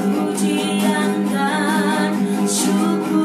Pujian dan syukur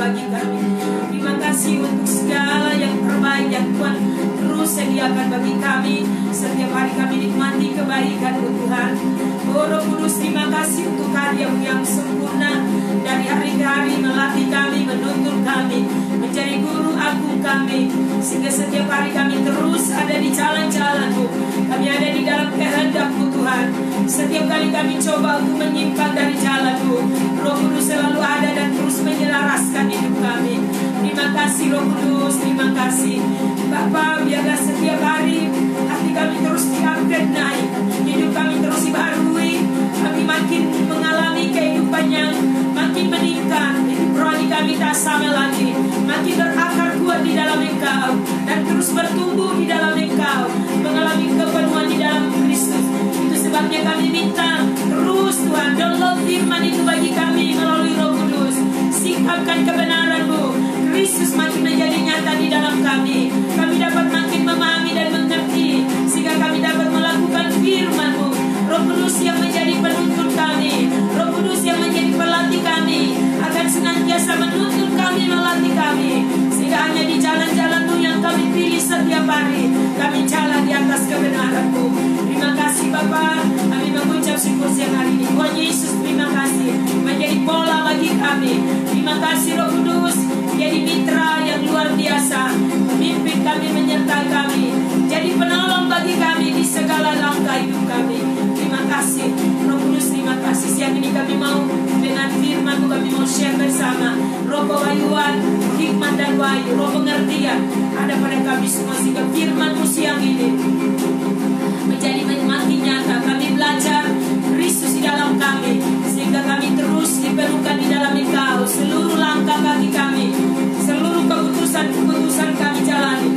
bagi kami. Terima kasih untuk segala yang terbaik yang Tuhan terus sediakan bagi kami. Setiap hari kami nikmati kebaikan-Mu Tuhan. Oh Roh Kudus, terima kasih untuk karya-Mu yang sempurna dari hari ke hari melatih kami, menuntun kami, menjadi guru agung kami, sehingga setiap hari kami terus ada di jalan-jalan-Mu. Kami ada di dalam kehendak-Mu Tuhan. Setiap kali kami coba untuk menyimpang dari jalan-Mu, Roh Kudus selalu ada dan terus menyelaraskan hidup kami. Terima kasih Roh Kudus, terima kasih Bapa. Biarlah setiap hari hati kami terus diupgrade naik, hidup kami terus dibarui, kami makin mengalami kehidupan yang makin meningkat. Hidup rohani kami tak sama lagi, makin berakar kuat di dalam Engkau dan terus bertumbuh di dalam Engkau, mengalami kepenuhan di dalam Kristus. Itu sebabnya kami minta terus Tuhan, download firman itu bagi kami melalui Roh Kudus. Singkapkan kebenaran-Mu, Kristus makin menjadi nyata di dalam kami. Kami dapat makin memahami dan mengerti, sehingga kami dapat melakukan firman-Mu. Roh Kudus yang menjadi penuntun kami, Roh Kudus yang menjadi pelatih kami, akan senantiasa menuntun kami, melatih kami, sehingga hanya di jalan-jalan-Mu yang kami pilih setiap hari, kami jalan di atas kebenaran-Mu. Terima kasih Bapa, kami mengucap syukur siang hari ini. Tuhan Yesus, terima kasih menjadi pola bagi kami. Terima kasih Roh Kudus, menjadi mitra yang luar biasa, memimpin kami, menyertai kami, jadi penolong bagi kami di segala langkah hidup kami. Terima kasih Roh Kudus, terima kasih. Siang ini kami mau dengan firman-Mu, kami mau share bersama. Roh kewahyuan, hikmat dan wahyu, roh pengertian ada pada kami semua, sehingga firman-Mu siang ini menjadi makin nyata. Kami belajar Kristus di dalam kami, sehingga kami terus diperlukan di dalam Engkau. Seluruh langkah kaki kami, seluruh keputusan-keputusan kami jalani,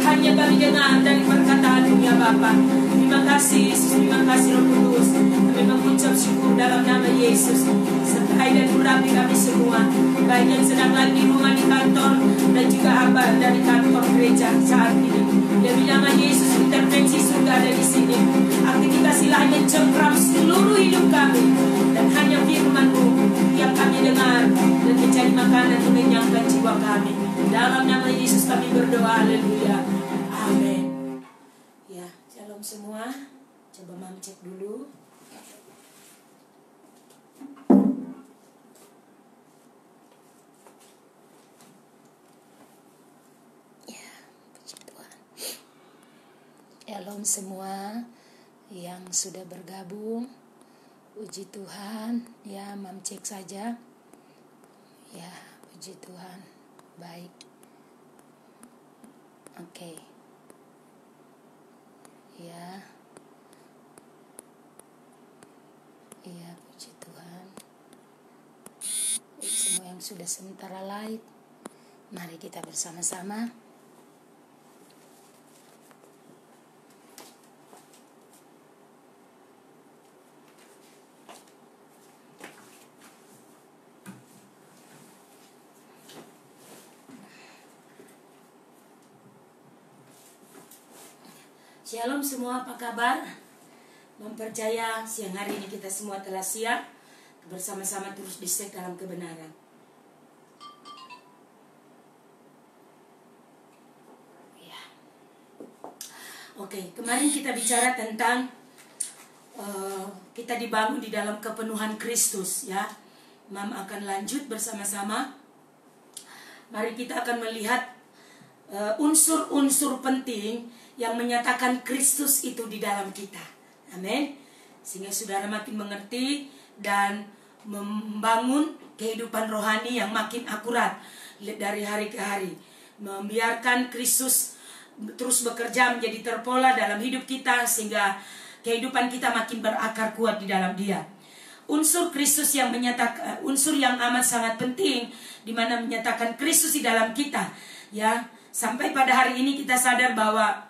hanya kami dengar dari perkataan-Mu ya Bapa. Terima kasih Yesus, terima kasih Roh Kudus. Kami mengucap syukur dalam nama Yesus. Sertai dan urapi kami semua, baik yang sedang lagi di rumah, di kantor, dan juga Abah dari kantor gereja saat ini. Demi nama Yesus, intervensi surga ada di sini. Aktivitas ilahi mencengkram seluruh hidup kami, dan hanya firman-Mu yang kami dengar dan menjadi makanan mengenyangkan jiwa kami. Dalam nama Yesus kami berdoa, haleluya, amin. Ya, shalom semua. Coba Mam cek dulu. Ya, puji Tuhan. Shalom semua yang sudah bergabung. Puji Tuhan. Ya, Mam cek saja. Ya, puji Tuhan. Baik. Oke. Ya. Iya, puji Tuhan. Semua yang sudah sementara live, mari kita bersama-sama Shalom semua, apa kabar? Mempercaya siang hari ini kita semua telah siap bersama-sama terus di-stay dalam kebenaran. Ya. Oke, kemarin kita bicara tentang kita dibangun di dalam kepenuhan Kristus, ya. Mam akan lanjut bersama-sama. Mari kita akan melihat unsur-unsur penting yang menyatakan Kristus itu di dalam kita. Amin. Sehingga saudara makin mengerti dan membangun kehidupan rohani yang makin akurat dari hari ke hari. Membiarkan Kristus terus bekerja menjadi terpola dalam hidup kita, sehingga kehidupan kita makin berakar kuat di dalam Dia. Unsur Kristus yang menyatakan, unsur yang amat sangat penting, di mana menyatakan Kristus di dalam kita, ya. Sampai pada hari ini kita sadar bahwa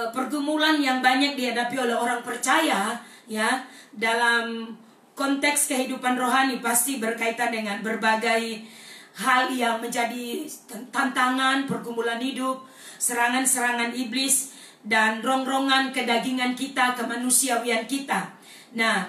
pergumulan yang banyak dihadapi oleh orang percaya, ya, dalam konteks kehidupan rohani pasti berkaitan dengan berbagai hal yang menjadi tantangan, pergumulan hidup, serangan-serangan iblis, dan rongrongan kedagingan kita, kemanusiawian kita. Nah,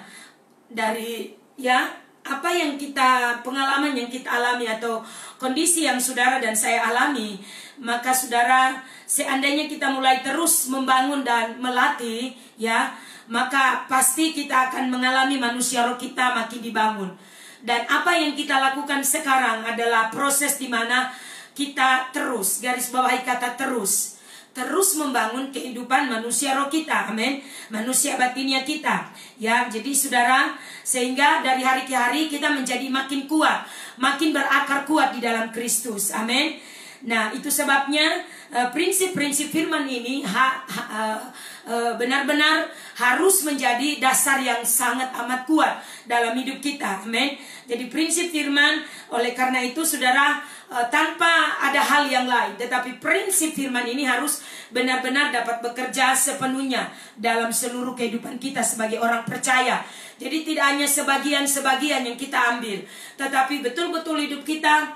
dari, ya, apa yang kita, pengalaman yang kita alami atau kondisi yang saudara dan saya alami, maka saudara, seandainya kita mulai terus membangun dan melatih, ya, maka pasti kita akan mengalami manusia roh kita makin dibangun. Dan apa yang kita lakukan sekarang adalah proses di mana kita terus, garis bawahi kata terus membangun kehidupan manusia roh kita, amin, manusia batinnya kita, ya. Jadi saudara, sehingga dari hari ke hari kita menjadi makin kuat, makin berakar kuat di dalam Kristus, amin. Nah, itu sebabnya prinsip-prinsip firman ini benar-benar harus menjadi dasar yang sangat amat kuat dalam hidup kita, amin. Jadi prinsip firman, oleh karena itu saudara, tanpa ada hal yang lain, tetapi prinsip firman ini harus benar-benar dapat bekerja sepenuhnya dalam seluruh kehidupan kita sebagai orang percaya. Jadi tidak hanya sebagian-sebagian yang kita ambil, tetapi betul-betul hidup kita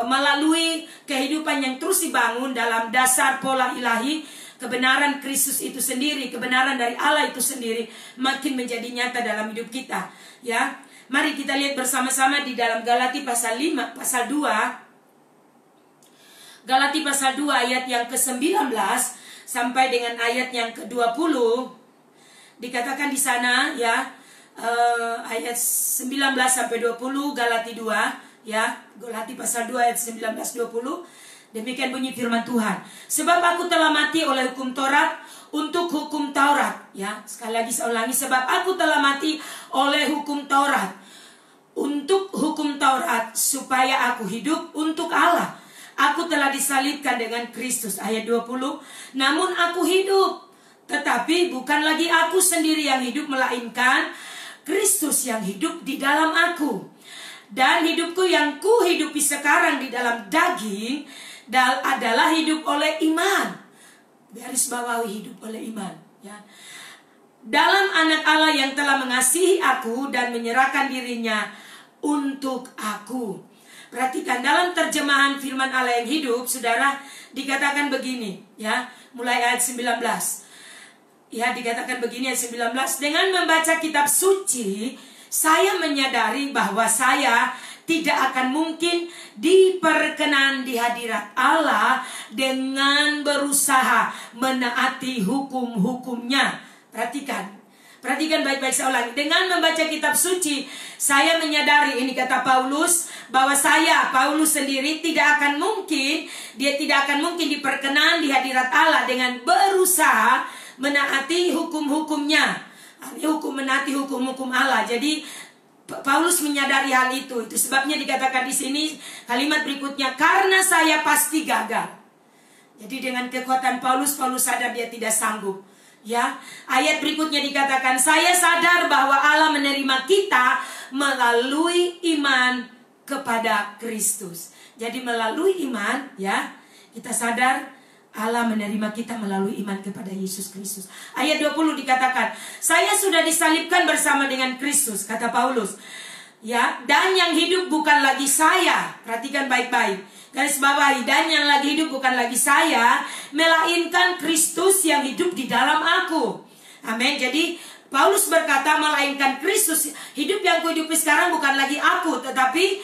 melalui kehidupan yang terus dibangun dalam dasar pola ilahi, kebenaran Kristus itu sendiri, kebenaran dari Allah itu sendiri makin menjadi nyata dalam hidup kita, ya. Mari kita lihat bersama-sama di dalam Galati pasal 2 ayat yang ke-19 sampai dengan ayat yang ke-20. Dikatakan di sana, ya, ayat 19 sampai 20 Galati 2, ya, Galati pasal 2 ayat 19-20. Demikian bunyi firman Tuhan. Sebab aku telah mati oleh hukum Taurat untuk hukum Taurat, ya. Sekali lagi saya ulangi, sebab aku telah mati oleh hukum Taurat untuk hukum Taurat supaya aku hidup untuk Allah. Aku telah disalibkan dengan Kristus. Ayat 20. Namun aku hidup, tetapi bukan lagi aku sendiri yang hidup, melainkan Kristus yang hidup di dalam aku. Dan hidupku yang ku hidupi sekarang di dalam daging adalah hidup oleh iman. Garis bawahi, hidup oleh iman, ya. Dalam Anak Allah yang telah mengasihi aku dan menyerahkan dirinya untuk aku. Perhatikan dalam terjemahan firman Allah yang hidup, saudara, dikatakan begini, ya, mulai ayat 19. Ya, dikatakan begini ayat 19. Dengan membaca kitab suci, saya menyadari bahwa saya tidak akan mungkin diperkenan di hadirat Allah dengan berusaha menaati hukum-hukumnya. Perhatikan baik-baik, saya ulangi. Dengan membaca kitab suci, saya menyadari, ini kata Paulus, bahwa saya, Paulus sendiri, dia tidak akan mungkin diperkenan di hadirat Allah dengan berusaha menaati hukum-hukumnya. Menaati hukum-hukum Allah. Jadi Paulus menyadari hal itu. Itu sebabnya dikatakan di sini kalimat berikutnya, karena saya pasti gagal. Jadi dengan kekuatan Paulus sadar dia tidak sanggup. Ya, ayat berikutnya dikatakan, saya sadar bahwa Allah menerima kita melalui iman kepada Kristus. Jadi melalui iman, ya, kita sadar Allah menerima kita melalui iman kepada Yesus Kristus. Ayat 20 dikatakan, saya sudah disalibkan bersama dengan Kristus, kata Paulus. Ya, dan yang hidup bukan lagi saya. Perhatikan baik-baik. Garis bawahi, dan yang lagi hidup bukan lagi saya, melainkan Kristus yang hidup di dalam aku. Amin. Jadi Paulus berkata, melainkan Kristus. Hidup yang kuhidupi sekarang bukan lagi aku, tetapi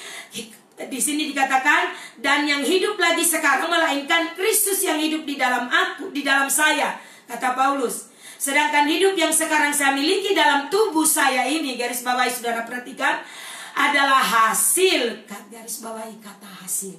di sini dikatakan, dan yang hidup lagi sekarang melainkan Kristus yang hidup di dalam aku, di dalam saya, kata Paulus. Sedangkan hidup yang sekarang saya miliki dalam tubuh saya ini, garis bawahi saudara perhatikan, adalah hasil, garis bawahi kata hasil,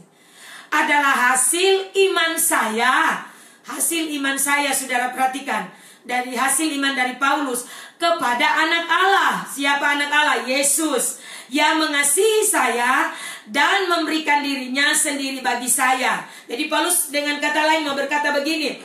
adalah hasil iman saya. Hasil iman saya, saudara perhatikan, dari hasil iman dari Paulus kepada Anak Allah. Siapa Anak Allah? Yesus, yang mengasihi saya dan memberikan dirinya sendiri bagi saya. Jadi Paulus dengan kata lain mau berkata begini.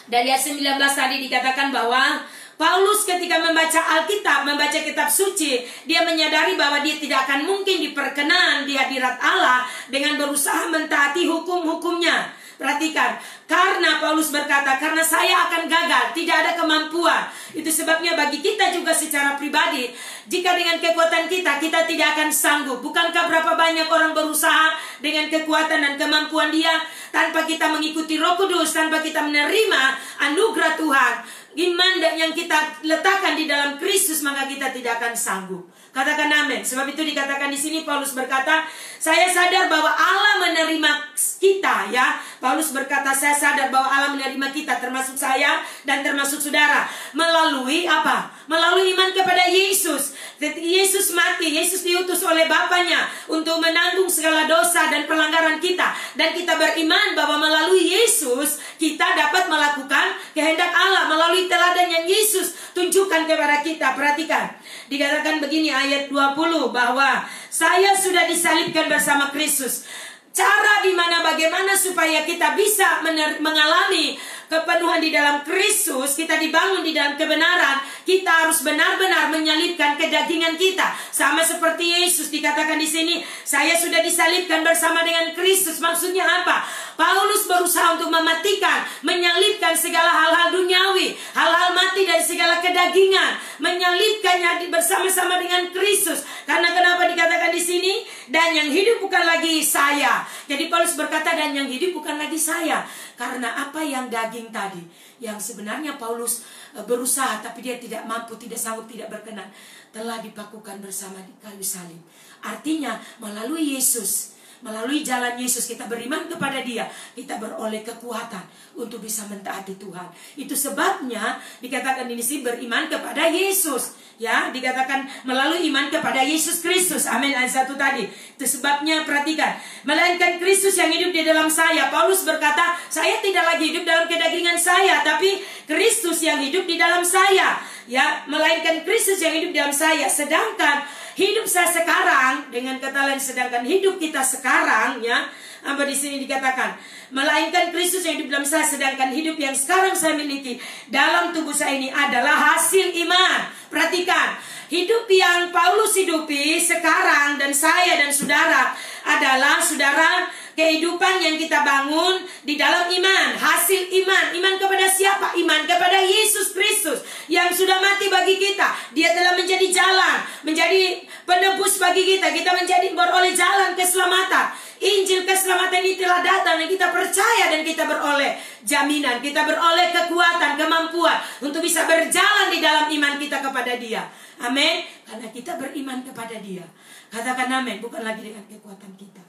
Dari ayat 19 tadi dikatakan bahwa Paulus ketika membaca Alkitab, membaca kitab suci, dia menyadari bahwa dia tidak akan mungkin diperkenan di hadirat Allah dengan berusaha mentaati hukum-hukumnya. Perhatikan, karena Paulus berkata, karena saya akan gagal, tidak ada kemampuan. Itu sebabnya bagi kita juga secara pribadi, jika dengan kekuatan kita tidak akan sanggup. Bukankah berapa banyak orang berusaha dengan kekuatan dan kemampuan dia, tanpa kita mengikuti Roh Kudus, tanpa kita menerima anugerah Tuhan, iman yang kita letakkan di dalam Kristus, maka kita tidak akan sanggup. Katakan amin. Sebab itu dikatakan di sini Paulus berkata, saya sadar bahwa Allah menerima kita, ya. Paulus berkata, saya sadar bahwa Allah menerima kita, termasuk saya dan termasuk saudara, melalui apa? Melalui iman kepada Yesus. Yesus mati, Yesus diutus oleh Bapaknya untuk menanggung segala dosa dan pelanggaran kita. Dan kita beriman bahwa melalui Yesus kita dapat melakukan kehendak Allah melalui teladan yang Yesus tunjukkan kepada kita. Perhatikan, dikatakan begini ayat 20, bahwa saya sudah disalibkan bersama Kristus. Cara bagaimana supaya kita bisa mengalami kepenuhan di dalam Kristus, kita dibangun di dalam kebenaran, kita harus benar-benar menyalibkan kedagingan kita. Sama seperti Yesus dikatakan di sini, saya sudah disalibkan bersama dengan Kristus. Maksudnya apa? Paulus berusaha untuk mematikan, menyalibkan segala hal-hal duniawi, hal-hal mati dari segala kedagingan, menyalibkannya bersama-sama dengan Kristus. Karena kenapa dikatakan di sini? Dan yang hidup bukan lagi saya. Jadi Paulus berkata, dan yang hidup bukan lagi saya. Karena apa yang daging tadi, yang sebenarnya Paulus berusaha tapi dia tidak mampu, tidak sanggup, tidak berkenan, telah dipakukan bersama di kayu salib. Artinya melalui Yesus, melalui jalan Yesus, kita beriman kepada Dia, kita beroleh kekuatan untuk bisa mentaati Tuhan. Itu sebabnya dikatakan ini sih beriman kepada Yesus. Ya, dikatakan melalui iman kepada Yesus Kristus. Amin, ayat 1 tadi. Itu sebabnya perhatikan, melainkan Kristus yang hidup di dalam saya. Paulus berkata, saya tidak lagi hidup dalam kedagingan saya, tapi Kristus yang hidup di dalam saya. Ya, melainkan Kristus yang hidup di dalam saya. Sedangkan hidup saya sekarang, dengan kata lain, sedangkan hidup kita sekarang, ya, apa di sini dikatakan, melainkan Kristus yang hidup dalam saya, sedangkan hidup yang sekarang saya miliki dalam tubuh saya ini adalah hasil iman. Perhatikan, hidup yang Paulus hidupi sekarang dan saya dan saudara adalah, saudara, kehidupan yang kita bangun di dalam iman, hasil iman. Iman kepada siapa? Iman kepada Yesus Kristus yang sudah mati bagi kita. Dia telah menjadi jalan, menjadi penebus bagi kita. Kita menjadi beroleh jalan keselamatan. Injil keselamatan ini telah datang dan kita percaya dan kita beroleh jaminan, kita beroleh kekuatan, kemampuan untuk bisa berjalan di dalam iman kita kepada Dia. Amin. Karena kita beriman kepada Dia. Katakan amin, bukan lagi dengan kekuatan kita.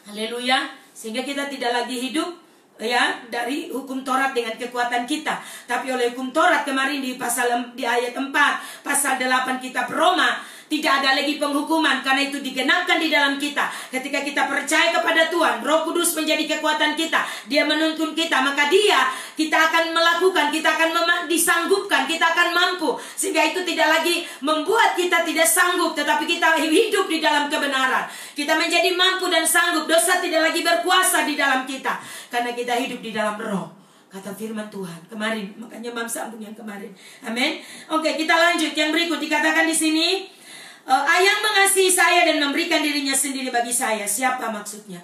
Haleluya. Sehingga kita tidak lagi hidup, ya, dari hukum Taurat dengan kekuatan kita, tapi oleh hukum Taurat. Kemarin di ayat 4 pasal 8 kitab Roma, tidak ada lagi penghukuman karena itu digenapkan di dalam kita. Ketika kita percaya kepada Tuhan, Roh Kudus menjadi kekuatan kita. Dia menuntun kita, maka kita akan melakukan, kita akan disanggupkan, kita akan mampu. Sehingga itu tidak lagi membuat kita tidak sanggup, tetapi kita hidup di dalam kebenaran. Kita menjadi mampu dan sanggup. Dosa tidak lagi berkuasa di dalam kita karena kita hidup di dalam Roh. Kata firman Tuhan kemarin, makanya Mam sambung yang kemarin. Amin. Oke, kita lanjut yang berikut. Dikatakan di sini, Ayah mengasihi saya dan memberikan dirinya sendiri bagi saya. Siapa maksudnya?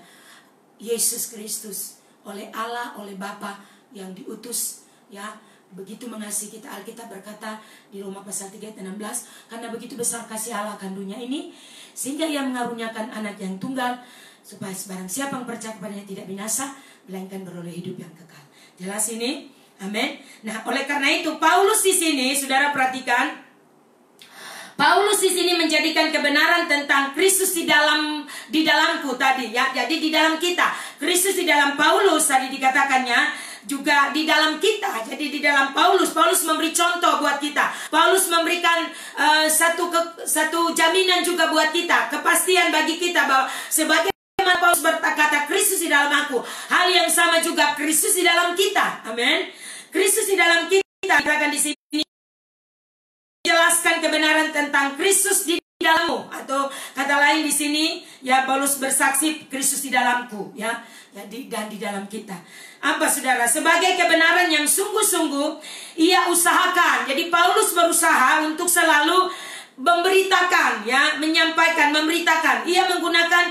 Yesus Kristus, oleh Allah, oleh Bapa yang diutus, ya, begitu mengasihi kita. Alkitab berkata di Roma pasal 3 ayat 16, karena begitu besar kasih Allah akan dunia ini, sehingga Ia mengaruniakan anak yang tunggal, supaya sebarang siapa yang percaya kepadanya tidak binasa, melainkan beroleh hidup yang kekal. Jelas ini? Amin. Nah, oleh karena itu Paulus di sini, saudara perhatikan, Paulus di sini menjadikan kebenaran tentang Kristus di dalamku tadi, ya. Jadi di dalam kita, Kristus di dalam Paulus tadi dikatakannya juga di dalam kita. Jadi di dalam Paulus memberi contoh buat kita. Paulus memberikan satu jaminan juga buat kita, kepastian bagi kita bahwa sebagai Paulus berkata Kristus di dalam aku, hal yang sama juga Kristus di dalam kita. Amin. Kristus di dalam kita, katakan di sini, jelaskan kebenaran tentang Kristus di dalammu, atau kata lain di sini, ya, Paulus bersaksi Kristus di dalamku, ya. Jadi dan di dalam kita. Apa saudara? Sebagai kebenaran yang sungguh-sungguh ia usahakan. Jadi Paulus berusaha untuk selalu memberitakan, ya, menyampaikan, memberitakan. Ia menggunakan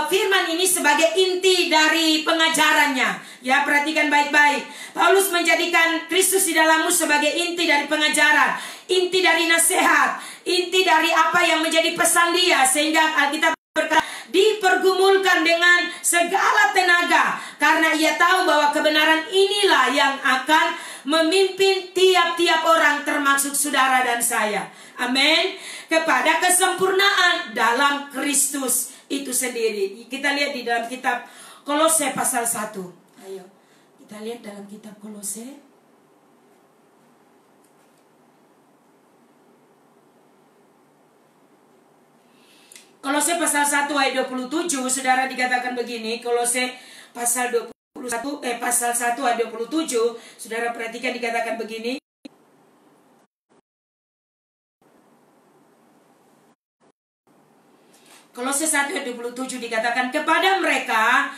firman ini sebagai inti dari pengajarannya. Ya, perhatikan baik-baik. Paulus menjadikan Kristus di dalammu sebagai inti dari pengajaran, inti dari nasihat, inti dari apa yang menjadi pesan dia. Sehingga kita berkata, dipergumulkan dengan segala tenaga Karena ia tahu bahwa kebenaran inilah yang akan memimpin tiap-tiap orang, termasuk saudara dan saya. Amin. Kepada kesempurnaan dalam Kristus itu sendiri. Kita lihat di dalam kitab Kolose pasal 1. Ayo, kita lihat dalam kitab Kolose. Kolose pasal 1 ayat 27, saudara, dikatakan begini. Kolose pasal 21 pasal 1 ayat 27, saudara perhatikan, dikatakan begini. Kolose 1 ayat 27 dikatakan, kepada mereka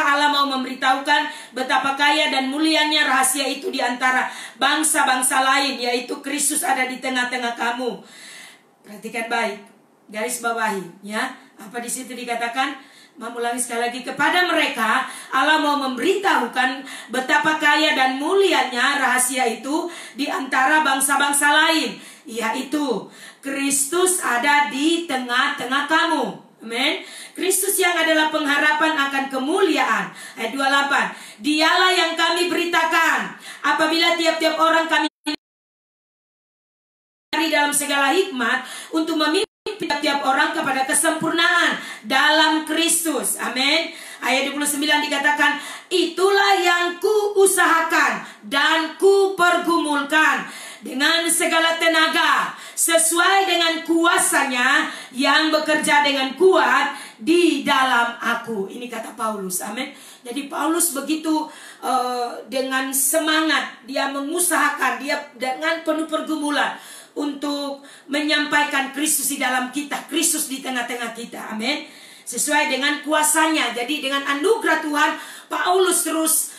Allah mau memberitahukan betapa kaya dan mulianya rahasia itu di antara bangsa-bangsa lain, yaitu Kristus ada di tengah-tengah kamu. Perhatikan baik, garis bawahi ya. Apa di situ dikatakan? Mau ulangi sekali lagi, kepada mereka Allah mau memberitahukan betapa kaya dan mulianya rahasia itu di antara bangsa-bangsa lain, yaitu Kristus ada di tengah-tengah kamu. Amin. Kristus yang adalah pengharapan akan kemuliaan. Ayat 28. Dialah yang kami beritakan apabila tiap-tiap orang kami dalam segala hikmat untuk memimpin tiap-tiap orang kepada kesempurnaan dalam Kristus. Amin. Ayat 29 dikatakan, itulah yang kuusahakan dan kupergumulkan dengan segala tenaga sesuai dengan kuasanya yang bekerja dengan kuat di dalam aku. Ini kata Paulus. Amin. Jadi Paulus begitu dengan semangat, dia mengusahakan, dia dengan penuh pergumulan untuk menyampaikan Kristus di dalam kita, Kristus di tengah-tengah kita. Amin. Sesuai dengan kuasanya. Jadi dengan anugerah Tuhan, Paulus terus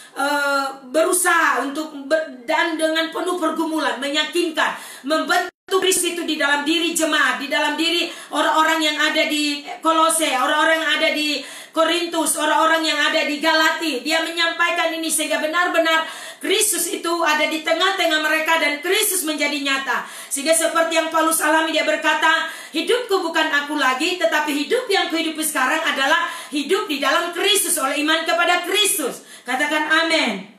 berusaha untuk dan dengan penuh pergumulan meyakinkan, membentuk Kristus itu di dalam diri jemaat, di dalam diri orang-orang yang ada di Kolose, orang-orang yang ada di Korintus, orang-orang yang ada di Galati. Dia menyampaikan ini sehingga benar-benar Kristus itu ada di tengah-tengah mereka dan Kristus menjadi nyata. Sehingga seperti yang Paulus alami, dia berkata, hidupku bukan aku lagi, tetapi hidup yang kuhidupi sekarang adalah hidup di dalam Kristus oleh iman kepada Kristus. Katakan amin.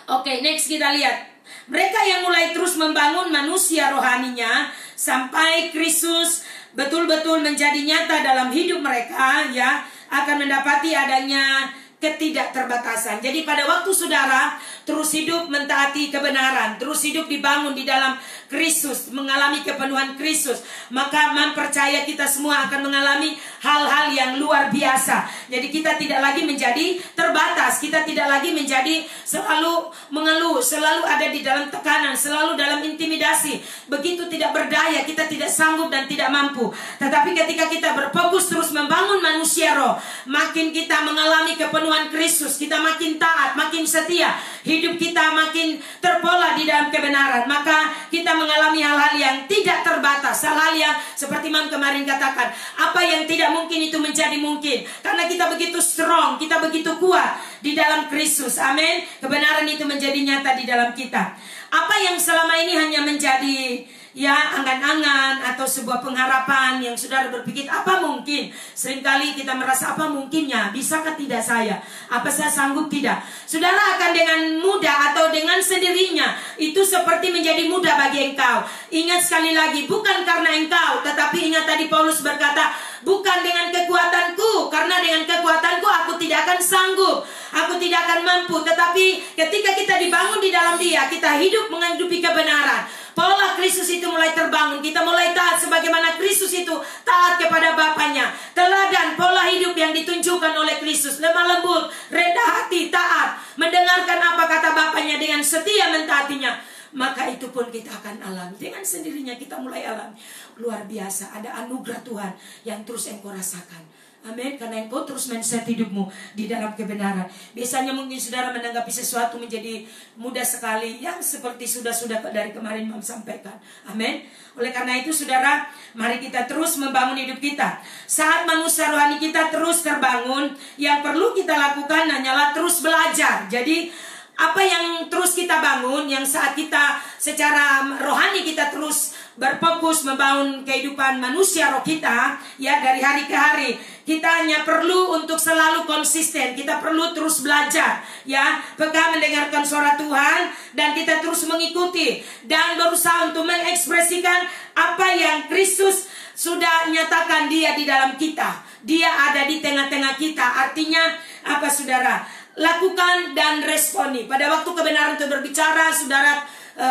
Oke, next kita lihat. Mereka yang mulai terus membangun manusia rohaninya sampai Kristus betul-betul menjadi nyata dalam hidup mereka, ya, akan mendapati adanya ketidakterbatasan. Jadi pada waktu saudara terus hidup mentaati kebenaran, terus hidup dibangun di dalam Kristus, mengalami kepenuhan Kristus, maka mempercaya kita semua akan mengalami hal-hal yang luar biasa. Jadi kita tidak lagi menjadi terbatas, kita tidak lagi menjadi selalu mengeluh, selalu ada di dalam tekanan, selalu dalam intimidasi. Begitu tidak berdaya, kita tidak sanggup dan tidak mampu. Tetapi ketika kita berfokus terus membangun manusia roh, makin kita mengalami kepenuhan Kristus, kita makin taat, makin setia, hidup kita makin terpola di dalam kebenaran, maka kita mengalami hal-hal yang tidak terbatas, hal-hal yang seperti Mam kemarin katakan, apa yang tidak mungkin itu menjadi mungkin, karena kita begitu strong, kita begitu kuat di dalam Kristus. Amin. Kebenaran itu menjadi nyata di dalam kita. Apa yang selama ini hanya menjadi angan-angan atau sebuah pengharapan yang saudara berpikir apa mungkin, seringkali kita merasa apa mungkinnya, bisakah tidak saya, apa saya sanggup tidak. Saudara akan dengan mudah atau dengan sendirinya itu seperti menjadi mudah bagi engkau. Ingat sekali lagi, bukan karena engkau, tetapi ingat tadi Paulus berkata, bukan dengan kekuatanku, karena dengan kekuatanku aku tidak akan sanggup, aku tidak akan mampu. Tetapi ketika kita dibangun di dalam Dia, kita hidup menghidupi kebenaran, pola Kristus itu mulai terbangun. Kita mulai taat sebagaimana Kristus itu taat kepada Bapaknya. Teladan pola hidup yang ditunjukkan oleh Kristus, lemah lembut, rendah hati, taat, mendengarkan apa kata Bapaknya dengan setia mentaatinya. Maka itu pun kita akan alami. Dengan sendirinya kita mulai alami. Luar biasa, ada anugerah Tuhan yang terus engkau rasakan. Amin. Karena engkau terus men-set hidupmu di dalam kebenaran. Biasanya mungkin saudara menanggapi sesuatu menjadi mudah sekali, yang seperti sudah dari kemarin Mam sampaikan. Amin. Oleh karena itu saudara, mari kita terus membangun hidup kita. Saat manusia rohani kita terus terbangun, yang perlu kita lakukan hanyalah terus belajar. Jadi apa yang terus kita bangun, yang saat kita secara rohani kita terus berfokus membangun kehidupan manusia roh kita, ya, dari hari ke hari Kita hanya perlu untuk selalu konsisten. Kita perlu terus belajar, ya, peka mendengarkan suara Tuhan, dan kita terus mengikuti dan berusaha untuk mengekspresikan apa yang Kristus sudah nyatakan dia di dalam kita. Dia ada di tengah-tengah kita. Artinya apa, saudara? Lakukan dan responi. Pada waktu kebenaran itu berbicara, saudara,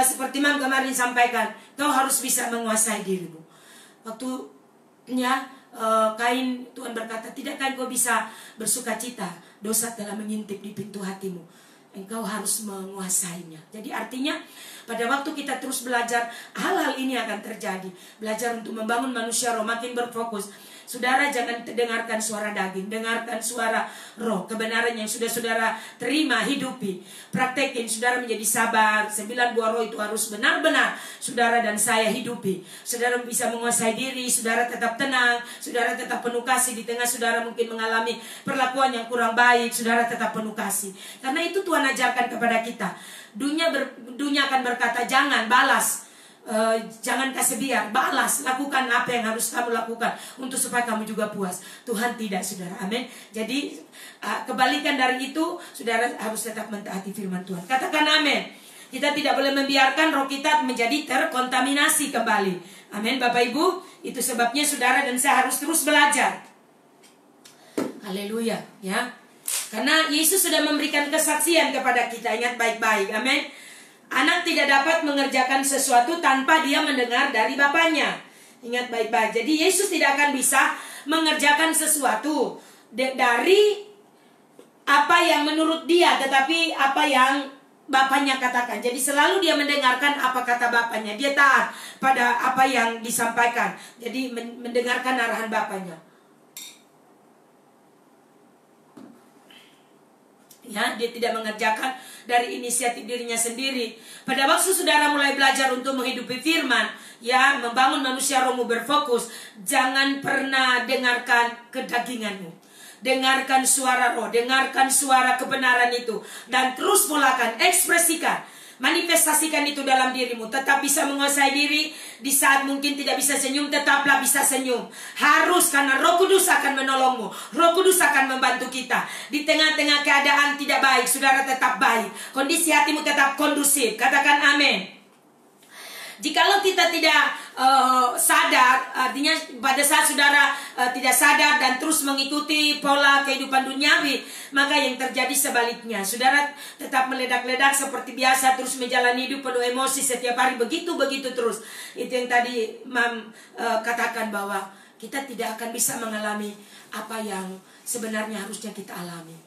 seperti Mam kemarin sampaikan, kau harus bisa menguasai dirimu. Waktunya Kain, Tuhan berkata, tidakkah engkau bisa bersuka cita? Dosa telah mengintip di pintu hatimu. Engkau harus menguasainya. Jadi artinya pada waktu kita terus belajar, hal-hal ini akan terjadi. Belajar untuk membangun manusia roh, makin berfokus. Saudara, jangan dengarkan suara daging, dengarkan suara roh. Kebenaran yang sudah saudara terima, hidupi, praktekin. Saudara menjadi sabar. 9 buah roh itu harus benar-benar saudara dan saya hidupi. Saudara bisa menguasai diri, saudara tetap tenang, saudara tetap penuh kasih. Di tengah saudara mungkin mengalami perlakuan yang kurang baik, saudara tetap penuh kasih. Karena itu Tuhan ajarkan kepada kita. Dunia akan berkata, jangan balas, jangan kasih biar, balas, lakukan apa yang harus kamu lakukan untuk supaya kamu juga puas. Tuhan tidak, saudara. Amin. Jadi kebalikan dari itu, saudara harus tetap mentaati firman Tuhan. Katakan amin. Kita tidak boleh membiarkan roh kita menjadi terkontaminasi kembali. Amin, Bapak Ibu. Itu sebabnya saudara dan saya harus terus belajar. Haleluya, ya. Karena Yesus sudah memberikan kesaksian kepada kita. Ingat baik-baik. Amin. Anak tidak dapat mengerjakan sesuatu tanpa dia mendengar dari Bapaknya. Ingat baik-baik. Jadi Yesus tidak akan bisa mengerjakan sesuatu dari apa yang menurut dia, tetapi apa yang Bapaknya katakan. Jadi selalu dia mendengarkan apa kata Bapaknya. Dia taat pada apa yang disampaikan. Jadi mendengarkan arahan Bapaknya. Ya, dia tidak mengerjakan dari inisiatif dirinya sendiri. Pada waktu saudara mulai belajar untuk menghidupi firman, ya, membangun manusia rohmu berfokus, jangan pernah dengarkan kedaginganmu. Dengarkan suara roh, dengarkan suara kebenaran itu, dan terus mulakan, ekspresikan, manifestasikan itu dalam dirimu. Tetap bisa menguasai diri. Di saat mungkin tidak bisa senyum, tetaplah bisa senyum. Harus, karena Roh Kudus akan menolongmu. Roh Kudus akan membantu kita. Di tengah-tengah keadaan tidak baik, saudara tetap baik. Kondisi hatimu tetap kondusif. Katakan amin. Jikalau kita tidak sadar, artinya pada saat saudara tidak sadar dan terus mengikuti pola kehidupan duniawi, maka yang terjadi sebaliknya. Saudara tetap meledak-ledak seperti biasa, terus menjalani hidup penuh emosi setiap hari, begitu terus. Itu yang tadi Mam katakan, bahwa kita tidak akan bisa mengalami apa yang sebenarnya harusnya kita alami.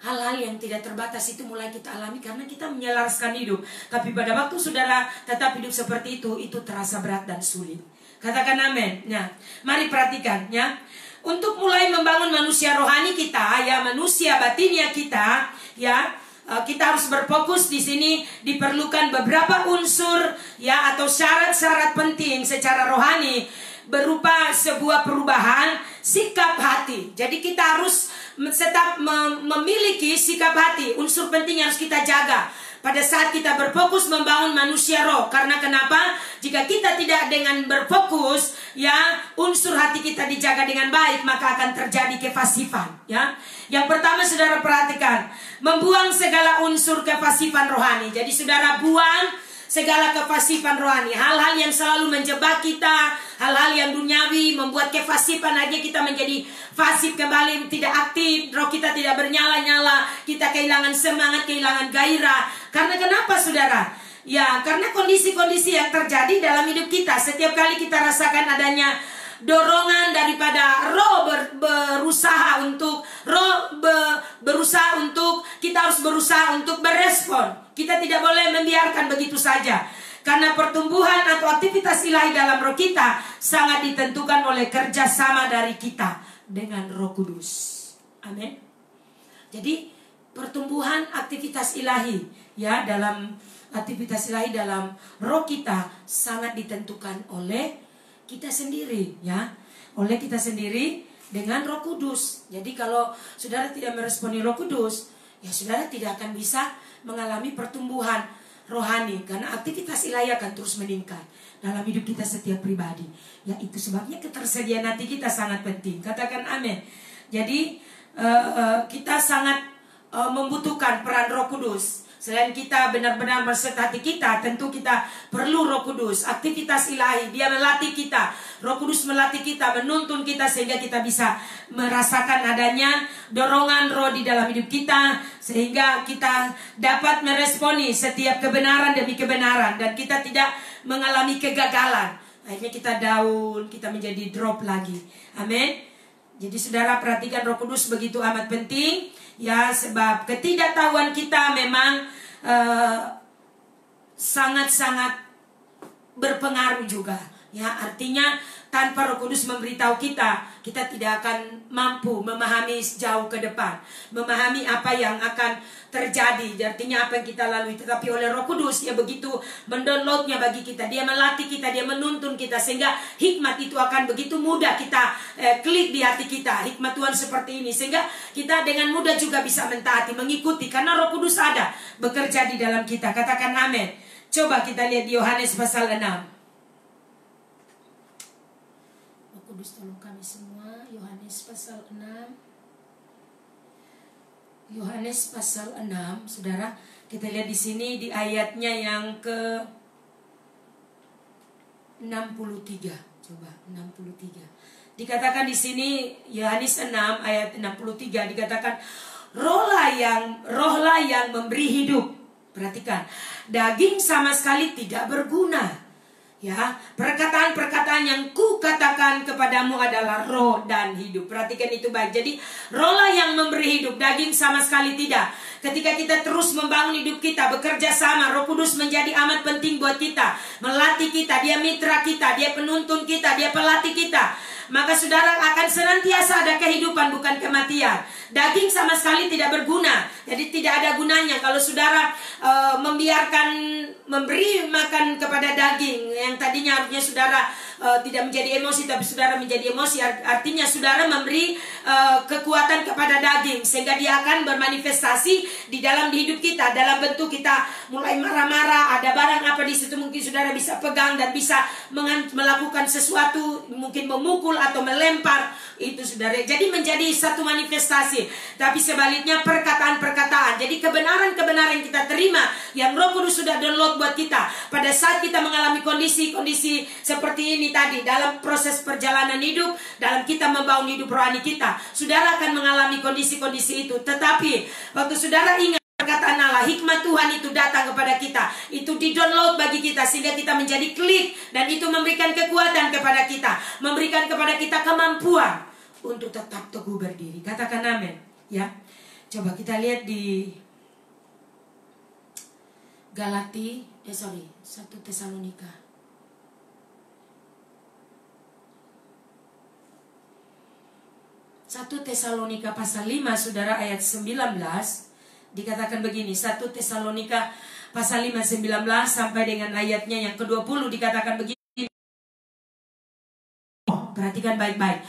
Hal-hal yang tidak terbatas itu mulai kita alami karena kita menyelaraskan hidup. Tapi pada waktu saudara tetap hidup seperti itu terasa berat dan sulit. Katakan amin. Nah, mari perhatikan, ya. Untuk mulai membangun manusia rohani kita, ya, manusia batinnya kita, ya, kita harus berfokus di sini. Diperlukan beberapa unsur, ya, atau syarat-syarat penting secara rohani, berupa sebuah perubahan sikap hati. Jadi kita harus tetap memiliki sikap hati. Unsur penting yang harus kita jaga pada saat kita berfokus membangun manusia roh. Karena kenapa? Jika kita tidak dengan berfokus, ya, unsur hati kita dijaga dengan baik, maka akan terjadi kefasifan, ya. Yang pertama, saudara perhatikan, membuang segala unsur kefasifan rohani. Jadi saudara buang segala kefasifan rohani, hal-hal yang selalu menjebak kita, hal-hal yang duniawi, membuat kefasifan aja kita menjadi fasif kembali, tidak aktif, roh kita tidak bernyala-nyala, kita kehilangan semangat, kehilangan gairah. Karena kenapa, saudara? Ya, karena kondisi-kondisi yang terjadi dalam hidup kita. Setiap kali kita rasakan adanya dorongan daripada roh berusaha untuk kita harus berusaha untuk berespon. Kita tidak boleh membiarkan begitu saja. Karena pertumbuhan atau aktivitas ilahi dalam roh kita sangat ditentukan oleh kerjasama dari kita dengan Roh Kudus. Amin. Jadi pertumbuhan aktivitas ilahi, ya, dalam aktivitas ilahi dalam roh kita sangat ditentukan oleh kita sendiri, ya, oleh kita sendiri dengan Roh Kudus. Jadi kalau saudara tidak meresponi Roh Kudus, ya saudara tidak akan bisa mengalami pertumbuhan rohani, karena aktivitas ilahi akan terus meningkat dalam hidup kita setiap pribadi. Ya, itu sebabnya ketersediaan hati kita sangat penting. Katakan amin. Jadi kita sangat membutuhkan peran Roh Kudus. Selain kita benar-benar berserta hati kita, tentu kita perlu Roh Kudus. Aktivitas ilahi, dia melatih kita. Roh Kudus melatih kita, menuntun kita sehingga kita bisa merasakan adanya dorongan roh di dalam hidup kita, sehingga kita dapat meresponi setiap kebenaran demi kebenaran, dan kita tidak mengalami kegagalan. Akhirnya kita down, kita menjadi drop lagi. Amin. Jadi saudara, perhatikan Roh Kudus begitu amat penting. Ya, sebab ketidaktahuan kita memang sangat-sangat berpengaruh juga. Ya, artinya tanpa Roh Kudus memberitahu kita, kita tidak akan mampu memahami jauh ke depan, memahami apa yang akan terjadi. Artinya apa yang kita lalui. Tetapi oleh Roh Kudus, dia begitu mendownloadnya bagi kita, dia melatih kita, dia menuntun kita, sehingga hikmat itu akan begitu mudah kita klik di hati kita. Hikmat Tuhan seperti ini, sehingga kita dengan mudah juga bisa mentaati, mengikuti, karena Roh Kudus ada bekerja di dalam kita. Katakan amin. Coba kita lihat di Yohanes pasal 6. Kudus tolong kami semua. Yohanes pasal 6. Yohanes pasal 6, saudara, kita lihat di sini di ayatnya yang ke 63. Coba 63. Dikatakan di sini Yohanes 6 ayat 63 dikatakan, rohlah yang memberi hidup. Perhatikan, daging sama sekali tidak berguna. Ya, perkataan-perkataan yang ku katakan kepadamu adalah roh dan hidup. Perhatikan itu baik. Jadi rohlah yang memberi hidup, daging sama sekali tidak. Ketika kita terus membangun hidup kita, bekerja sama, Roh Kudus menjadi amat penting buat kita, melatih kita. Dia mitra kita, dia penuntun kita, dia pelatih kita. Maka saudara akan senantiasa ada kehidupan, bukan kematian. Daging sama sekali tidak berguna. Jadi tidak ada gunanya kalau saudara memberi makan kepada daging yang tadinya harusnya saudara tidak menjadi emosi, tapi saudara menjadi emosi. Artinya saudara memberi kekuatan kepada daging, sehingga dia akan bermanifestasi di dalam hidup kita, dalam bentuk kita mulai marah-marah, ada barang apa di situ mungkin saudara bisa pegang dan bisa melakukan sesuatu, mungkin memukul atau melempar itu saudara. Jadi menjadi satu manifestasi. Tapi sebaliknya perkataan-perkataan. Jadi kebenaran-kebenaran yang kita terima, yang Roh Kudus sudah download buat kita, pada saat kita mengalami kondisi-kondisi seperti ini tadi, dalam proses perjalanan hidup, dalam kita membangun hidup rohani kita, saudara akan mengalami kondisi-kondisi itu. Tetapi waktu saudara ingat perkataan Allah, hikmat Tuhan itu datang kepada kita, itu di-download bagi kita, sehingga kita menjadi klik, dan itu memberikan kekuatan kepada kita, memberikan kepada kita kemampuan untuk tetap teguh berdiri. Katakan amin. Ya, coba kita lihat di 1 Tesalonika. 1 Tesalonika pasal 5, saudara, ayat 19 dikatakan begini. 1 Tesalonika pasal 5 19 sampai dengan ayatnya yang ke-20 dikatakan begini. Perhatikan baik-baik.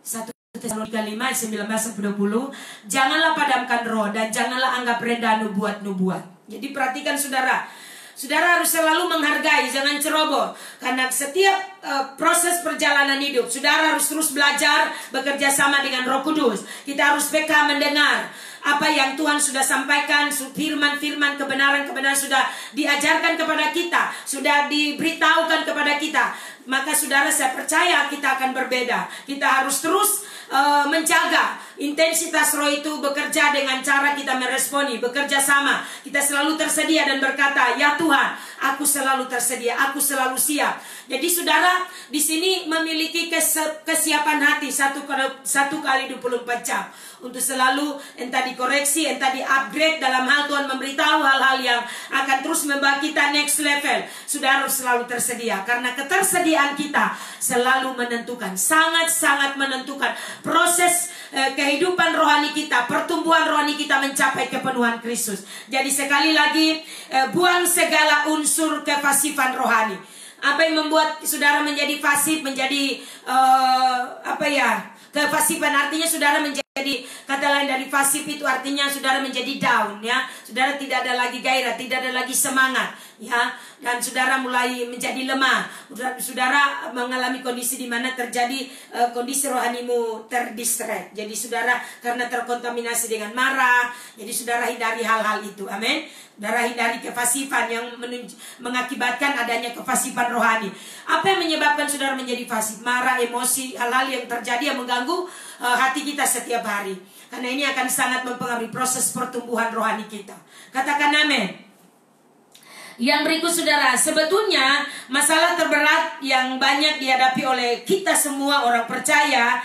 1 Tesalonika 5 ayat 19 sampai 20. Janganlah padamkan roh dan janganlah anggap rendah nubuat. Jadi perhatikan saudara. Saudara harus selalu menghargai, jangan ceroboh. Karena setiap proses perjalanan hidup, saudara harus terus belajar bekerja sama dengan Roh Kudus. Kita harus peka mendengar apa yang Tuhan sudah sampaikan, firman-firman, kebenaran-kebenaran sudah diajarkan kepada kita, sudah diberitahukan kepada kita. Maka saudara, saya percaya kita akan berbeda. Kita harus terus menjaga intensitas roh itu, bekerja dengan cara kita meresponi, bekerja sama. Kita selalu tersedia dan berkata, ya Tuhan, aku selalu tersedia, aku selalu siap. Jadi saudara di sini memiliki kesiapan hati 1 kali 24 jam untuk selalu entah dikoreksi, entah di-upgrade dalam hal Tuhan memberitahu hal-hal yang akan terus membawa kita next level. Saudara harus selalu tersedia, karena ketersediaan kita selalu menentukan, sangat-sangat menentukan proses kehidupan rohani kita, pertumbuhan rohani kita mencapai kepenuhan Kristus. Jadi sekali lagi, buang segala unsur kefasifan rohani. Apa yang membuat saudara menjadi fasif, menjadi kefasifan, artinya saudara menjadi Jadi kata lain dari pasif itu artinya saudara menjadi down ya. Saudara tidak ada lagi gairah, tidak ada lagi semangat ya. Dan saudara mulai menjadi lemah. Saudara mengalami kondisi di mana terjadi kondisi rohanimu terdistract. Jadi saudara karena terkontaminasi dengan marah, jadi saudara hindari hal-hal itu. Amin. Saudara hindari kefasifan yang mengakibatkan adanya kefasifan rohani. Apa yang menyebabkan saudara menjadi fasif? Marah, emosi, hal-hal yang terjadi yang mengganggu hati kita setiap hari. Karena ini akan sangat mempengaruhi proses pertumbuhan rohani kita. Katakan amin. Yang berikut saudara, sebetulnya masalah terberat yang banyak dihadapi oleh kita semua orang percaya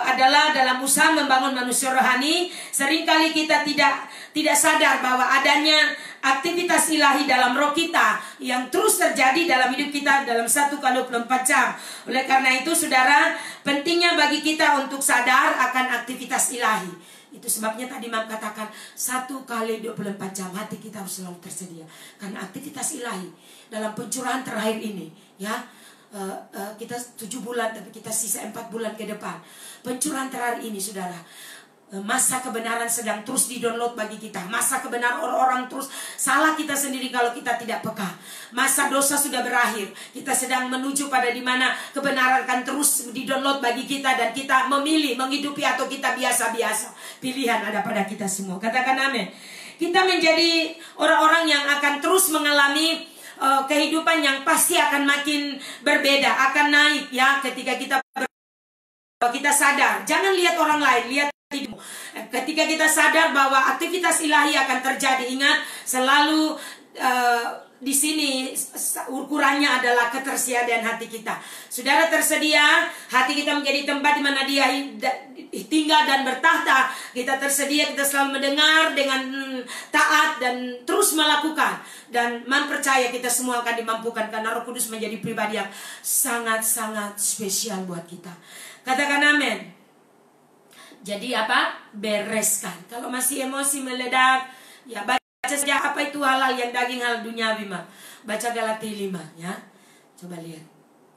adalah dalam usaha membangun manusia rohani. Seringkali kita tidak sadar bahwa adanya aktivitas ilahi dalam roh kita yang terus terjadi dalam hidup kita dalam 1x24 jam. Oleh karena itu saudara, pentingnya bagi kita untuk sadar akan aktivitas ilahi. Itu sebabnya tadi Mam katakan 1x24 jam hati kita harus selalu tersedia. Karena aktivitas ilahi dalam pencurahan terakhir ini ya, kita 7 bulan tapi kita sisa 4 bulan ke depan. Pencurahan terakhir ini saudara, masa kebenaran sedang terus di-download bagi kita. Masa kebenaran orang-orang terus salah kita sendiri kalau kita tidak peka. Masa dosa sudah berakhir. Kita sedang menuju pada dimana kebenaran akan terus di-download bagi kita. Dan kita memilih menghidupi atau kita biasa-biasa. Pilihan ada pada kita semua. Katakan amin. Kita menjadi orang-orang yang akan terus mengalami kehidupan yang pasti akan makin berbeda. Akan naik ya ketika kita sadar. Jangan lihat orang lain, lihat hidupmu. Ketika kita sadar bahwa aktivitas ilahi akan terjadi, ingat selalu di sini ukurannya adalah ketersediaan hati kita. Saudara tersedia, hati kita menjadi tempat di mana Dia tinggal dan bertahta. Kita tersedia, kita selalu mendengar dengan taat dan terus melakukan. Dan percaya kita semua akan dimampukan karena Roh Kudus menjadi pribadi yang sangat-sangat spesial buat kita. Katakan amin. Jadi apa? Bereskan. Kalau masih emosi meledak, ya baca saja apa itu halal yang daging, hal duniawi mah. Baca Galatia 5 ya. Coba lihat.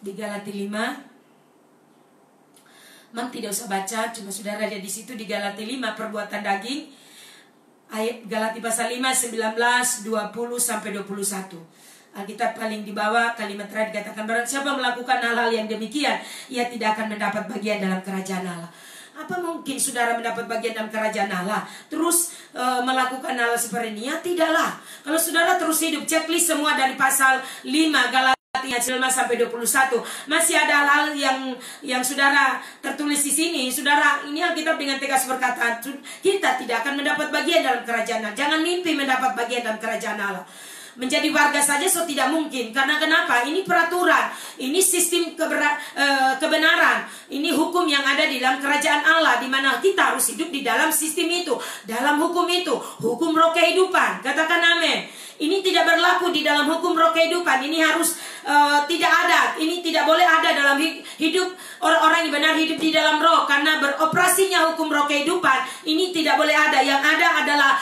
Di Galatia 5. Mam tidak usah baca, cuma saudara lihat di situ di Galatia 5 perbuatan daging. Ayat Galatia pasal 5 19 20 sampai 21. Alkitab paling di bawah kalimat terakhir dikatakan, barang siapa melakukan hal-hal yang demikian, ia tidak akan mendapat bagian dalam kerajaan Allah. Apa mungkin saudara mendapat bagian dalam kerajaan Allah terus melakukan hal seperti ini? Ya tidaklah. Kalau saudara terus hidup, checklist semua dari pasal 5 Galatia 5 sampai 21. Masih ada hal-hal yang saudara tertulis di sini. Saudara, ini Alkitab dengan tegas berkata, kita tidak akan mendapat bagian dalam kerajaan Allah. Jangan mimpi mendapat bagian dalam kerajaan Allah. Menjadi warga saja tidak mungkin. Karena kenapa? Ini peraturan, ini sistem kebenaran, ini hukum yang ada di dalam kerajaan Allah, di mana kita harus hidup di dalam sistem itu, dalam hukum itu, hukum roh kehidupan. Katakan amin. Ini tidak berlaku di dalam hukum roh kehidupan. Ini harus tidak ada. Ini tidak boleh ada dalam hidup orang-orang yang benar hidup di dalam roh. Karena beroperasinya hukum roh kehidupan ini tidak boleh ada. Yang ada adalah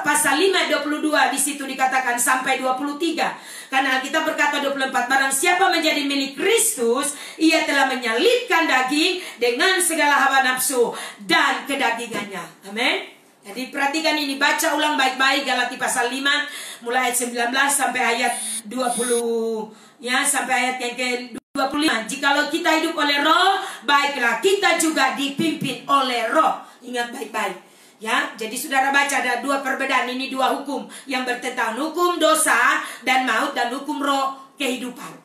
pasal 5:22 di situ dikatakan sampai 23. Karena kita berkata 24, barang siapa menjadi milik Kristus, ia telah menyalibkan daging dengan segala hawa nafsu dan kedagingannya. Amin. Jadi perhatikan ini, baca ulang baik-baik Galatia pasal 5 mulai ayat 19 sampai ayat 20 ya, sampai ayat yang ke-25. Jikalau kita hidup oleh roh, baiklah kita juga dipimpin oleh roh. Ingat baik-baik ya. Jadi saudara baca ada dua perbedaan, ini dua hukum yang bertentangan, hukum dosa dan maut dan hukum roh kehidupan.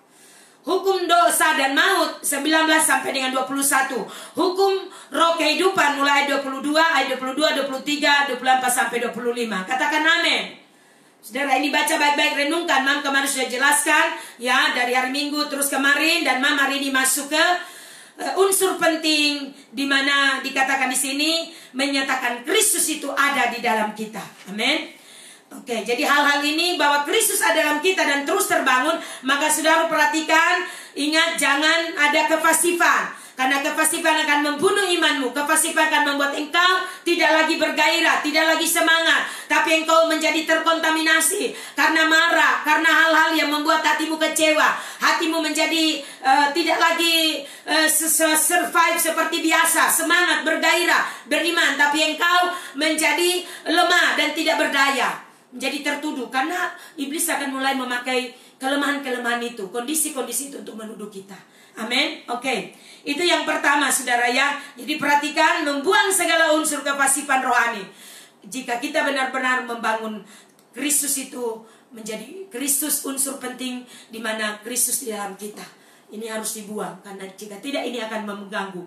Hukum dosa dan maut 19 sampai dengan 21. Hukum roh kehidupan mulai ayat 22, ayat 22, 23, 24 sampai 25. Katakan amin. Saudara, ini baca baik-baik, renungkan. Mam kemarin sudah jelaskan ya, dari hari Minggu terus kemarin, dan Mam hari ini masuk ke unsur penting di mana dikatakan di sini menyatakan Kristus itu ada di dalam kita. Amin. Oke, jadi hal-hal ini bahwa Kristus ada dalam kita dan terus terbangun, maka saudara perhatikan, ingat jangan ada kefasifan. Karena kefasipan akan membunuh imanmu. Kefasipan akan membuat engkau tidak lagi bergairah, tidak lagi semangat, tapi engkau menjadi terkontaminasi karena marah, karena hal-hal yang membuat hatimu kecewa. Hatimu menjadi tidak lagi survive seperti biasa, semangat, bergairah, beriman, tapi engkau menjadi lemah dan tidak berdaya, menjadi tertuduh. Karena iblis akan mulai memakai kelemahan-kelemahan itu, kondisi-kondisi itu untuk menuduh kita. Amin. Oke. Itu yang pertama, saudara ya. Jadi perhatikan, membuang segala unsur kefasipan rohani. Jika kita benar-benar membangun Kristus, itu menjadi Kristus unsur penting, di mana Kristus di dalam kita. Ini harus dibuang, karena jika tidak ini akan mengganggu.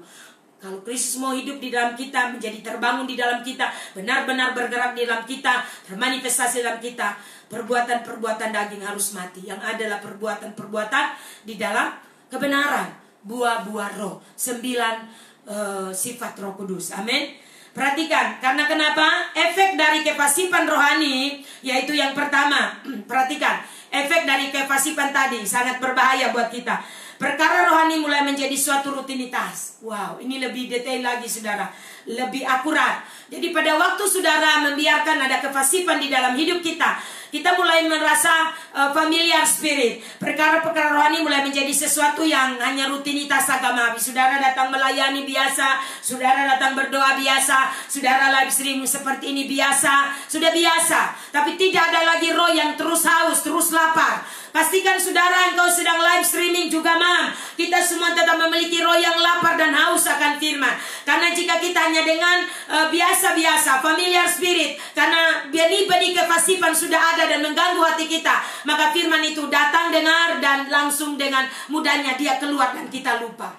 Kalau Kristus mau hidup di dalam kita, menjadi terbangun di dalam kita, benar-benar bergerak di dalam kita, termanifestasi dalam kita, perbuatan-perbuatan daging harus mati. Yang adalah perbuatan-perbuatan di dalam kebenaran, buah-buah roh, 9 sifat Roh Kudus. Amin. Perhatikan, karena kenapa? Efek dari kefasipan rohani, yaitu yang pertama, perhatikan, efek dari kefasipan tadi sangat berbahaya buat kita. Perkara rohani mulai menjadi suatu rutinitas. Wow, ini lebih detail lagi, saudara, lebih akurat. Jadi pada waktu saudara membiarkan ada kefasipan di dalam hidup kita, kita mulai merasa familiar spirit. Perkara-perkara rohani mulai menjadi sesuatu yang hanya rutinitas agama. Saudara datang melayani biasa, saudara datang berdoa biasa, saudara live streaming seperti ini biasa, sudah biasa. Tapi tidak ada lagi roh yang terus haus, terus lapar. Pastikan saudara, engkau sedang live streaming juga, Mam. Kita semua tetap memiliki roh yang lapar dan haus akan firman. Karena jika kita hanya dengan biasa-biasa, familiar spirit, karena benih-benih kefasipan sudah ada dan mengganggu hati kita, maka firman itu datang, dengar, dan langsung dengan mudahnya dia keluar dan kita lupa.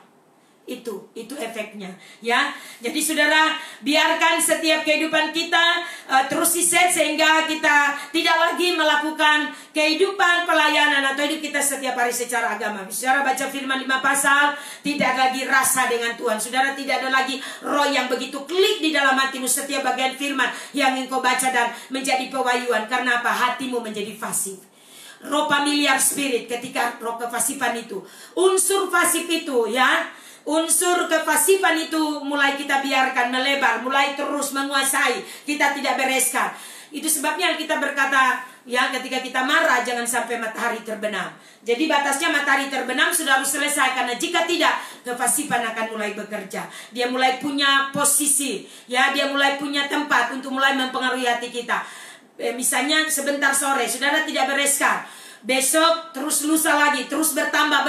Itu efeknya, ya. Jadi saudara, biarkan setiap kehidupan kita terus diset, sehingga kita tidak lagi melakukan kehidupan pelayanan atau hidup kita setiap hari secara agama. Saudara baca firman 5 pasal, tidak lagi rasa dengan Tuhan. Saudara, tidak ada lagi roh yang begitu klik di dalam hatimu setiap bagian firman yang engkau baca dan menjadi pewahyuan. Karena apa? Hatimu menjadi fasif. Roh familiar spirit, ketika roh kefasipan itu, unsur fasif itu, ya, unsur kefasipan itu mulai kita biarkan melebar, mulai terus menguasai, kita tidak bereskan. Itu sebabnya kita berkata, ya, ketika kita marah jangan sampai matahari terbenam. Jadi batasnya matahari terbenam sudah harus selesai, karena jika tidak, kefasipan akan mulai bekerja. Dia mulai punya posisi, ya, dia mulai punya tempat untuk mulai mempengaruhi hati kita. Misalnya sebentar sore saudara tidak bereskan, besok terus lusa lagi, terus bertambah.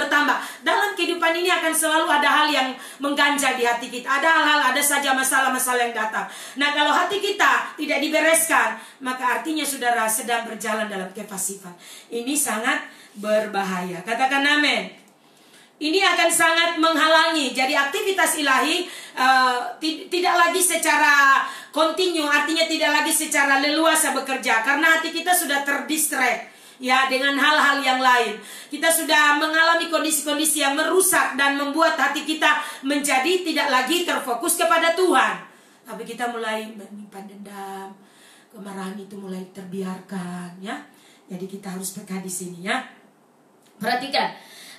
Dalam kehidupan ini akan selalu ada hal yang mengganjal di hati kita. Ada hal-hal, ada saja masalah-masalah yang datang. Nah, kalau hati kita tidak dibereskan, maka artinya saudara sedang berjalan dalam kefasipan. Ini sangat berbahaya. Katakan amin. Ini akan sangat menghalangi. Jadi aktivitas ilahi tidak lagi secara kontinu, artinya tidak lagi secara leluasa bekerja, karena hati kita sudah terdistract, ya, dengan hal-hal yang lain. Kita sudah mengalami kondisi-kondisi yang merusak dan membuat hati kita menjadi tidak lagi terfokus kepada Tuhan. Tapi kita mulai menyimpan dendam, kemarahan itu mulai terbiarkan, ya. Jadi kita harus peka di sini, ya. Perhatikan,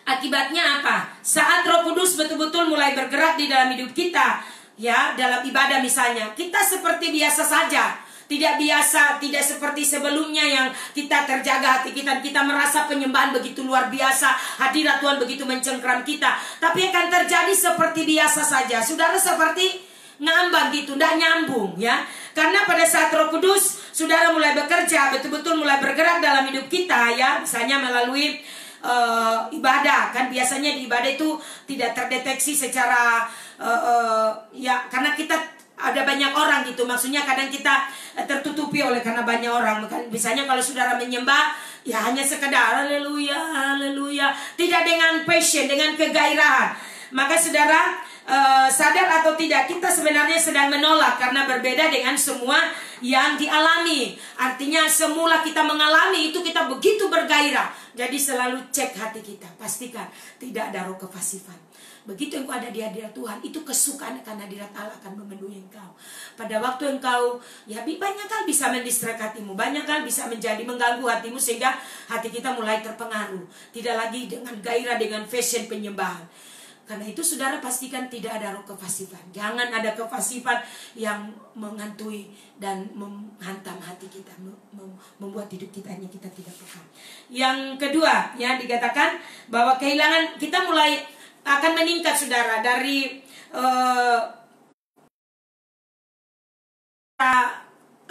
akibatnya apa? Saat Roh Kudus betul-betul mulai bergerak di dalam hidup kita, ya, dalam ibadah misalnya, kita seperti biasa saja. Tidak biasa, tidak seperti sebelumnya yang kita terjaga hati kita merasa penyembahan begitu luar biasa, hadirat Tuhan begitu mencengkram kita. Tapi akan terjadi seperti biasa saja. Saudara, seperti ngambang gitu, tidak nyambung, ya. Karena pada saat Roh Kudus saudara mulai bekerja, betul-betul mulai bergerak dalam hidup kita, ya, misalnya melalui ibadah, kan biasanya di ibadah itu tidak terdeteksi secara ya, karena kita ada banyak orang gitu, maksudnya kadang kita tertutupi oleh karena banyak orang. Misalnya kalau saudara menyembah, ya hanya sekedar haleluya, haleluya, tidak dengan passion, dengan kegairahan, maka saudara sadar atau tidak, kita sebenarnya sedang menolak, karena berbeda dengan semua yang dialami. Artinya semula kita mengalami itu kita begitu bergairah. Jadi selalu cek hati kita, pastikan tidak ada roh kefasipan. Begitu engkau ada di hadirat Tuhan, itu kesukaan akan hadirat Allah akan memenuhi engkau. Pada waktu engkau, ya, banyak hal bisa mendistract hatimu, banyak hal bisa menjadi mengganggu hatimu, sehingga hati kita mulai terpengaruh. Tidak lagi dengan gairah, dengan fashion penyembahan. Karena itu saudara pastikan tidak ada roh kefasihan. Jangan ada kefasihan yang menghantui dan menghantam hati kita, membuat hidup kita hanya kita tidak paham. Yang kedua, ya, dikatakan bahwa kehilangan kita mulai akan meningkat saudara dari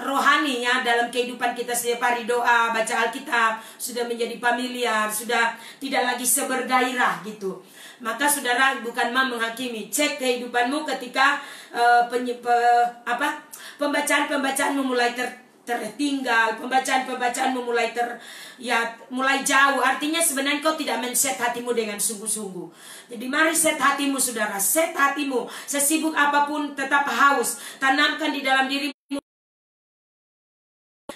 rohani ya, dalam kehidupan kita setiap hari doa, baca Alkitab sudah menjadi familiar, sudah tidak lagi sebergairah gitu. Maka saudara bukan menghakimi, cek kehidupanmu ketika pembacaan-pembacaanmu mulai tertinggal, pembacaan-pembacaanmu mulai mulai jauh. Artinya sebenarnya kau tidak men-set hatimu dengan sungguh-sungguh. Jadi mari set hatimu saudara, set hatimu, sesibuk apapun tetap haus, tanamkan di dalam dirimu.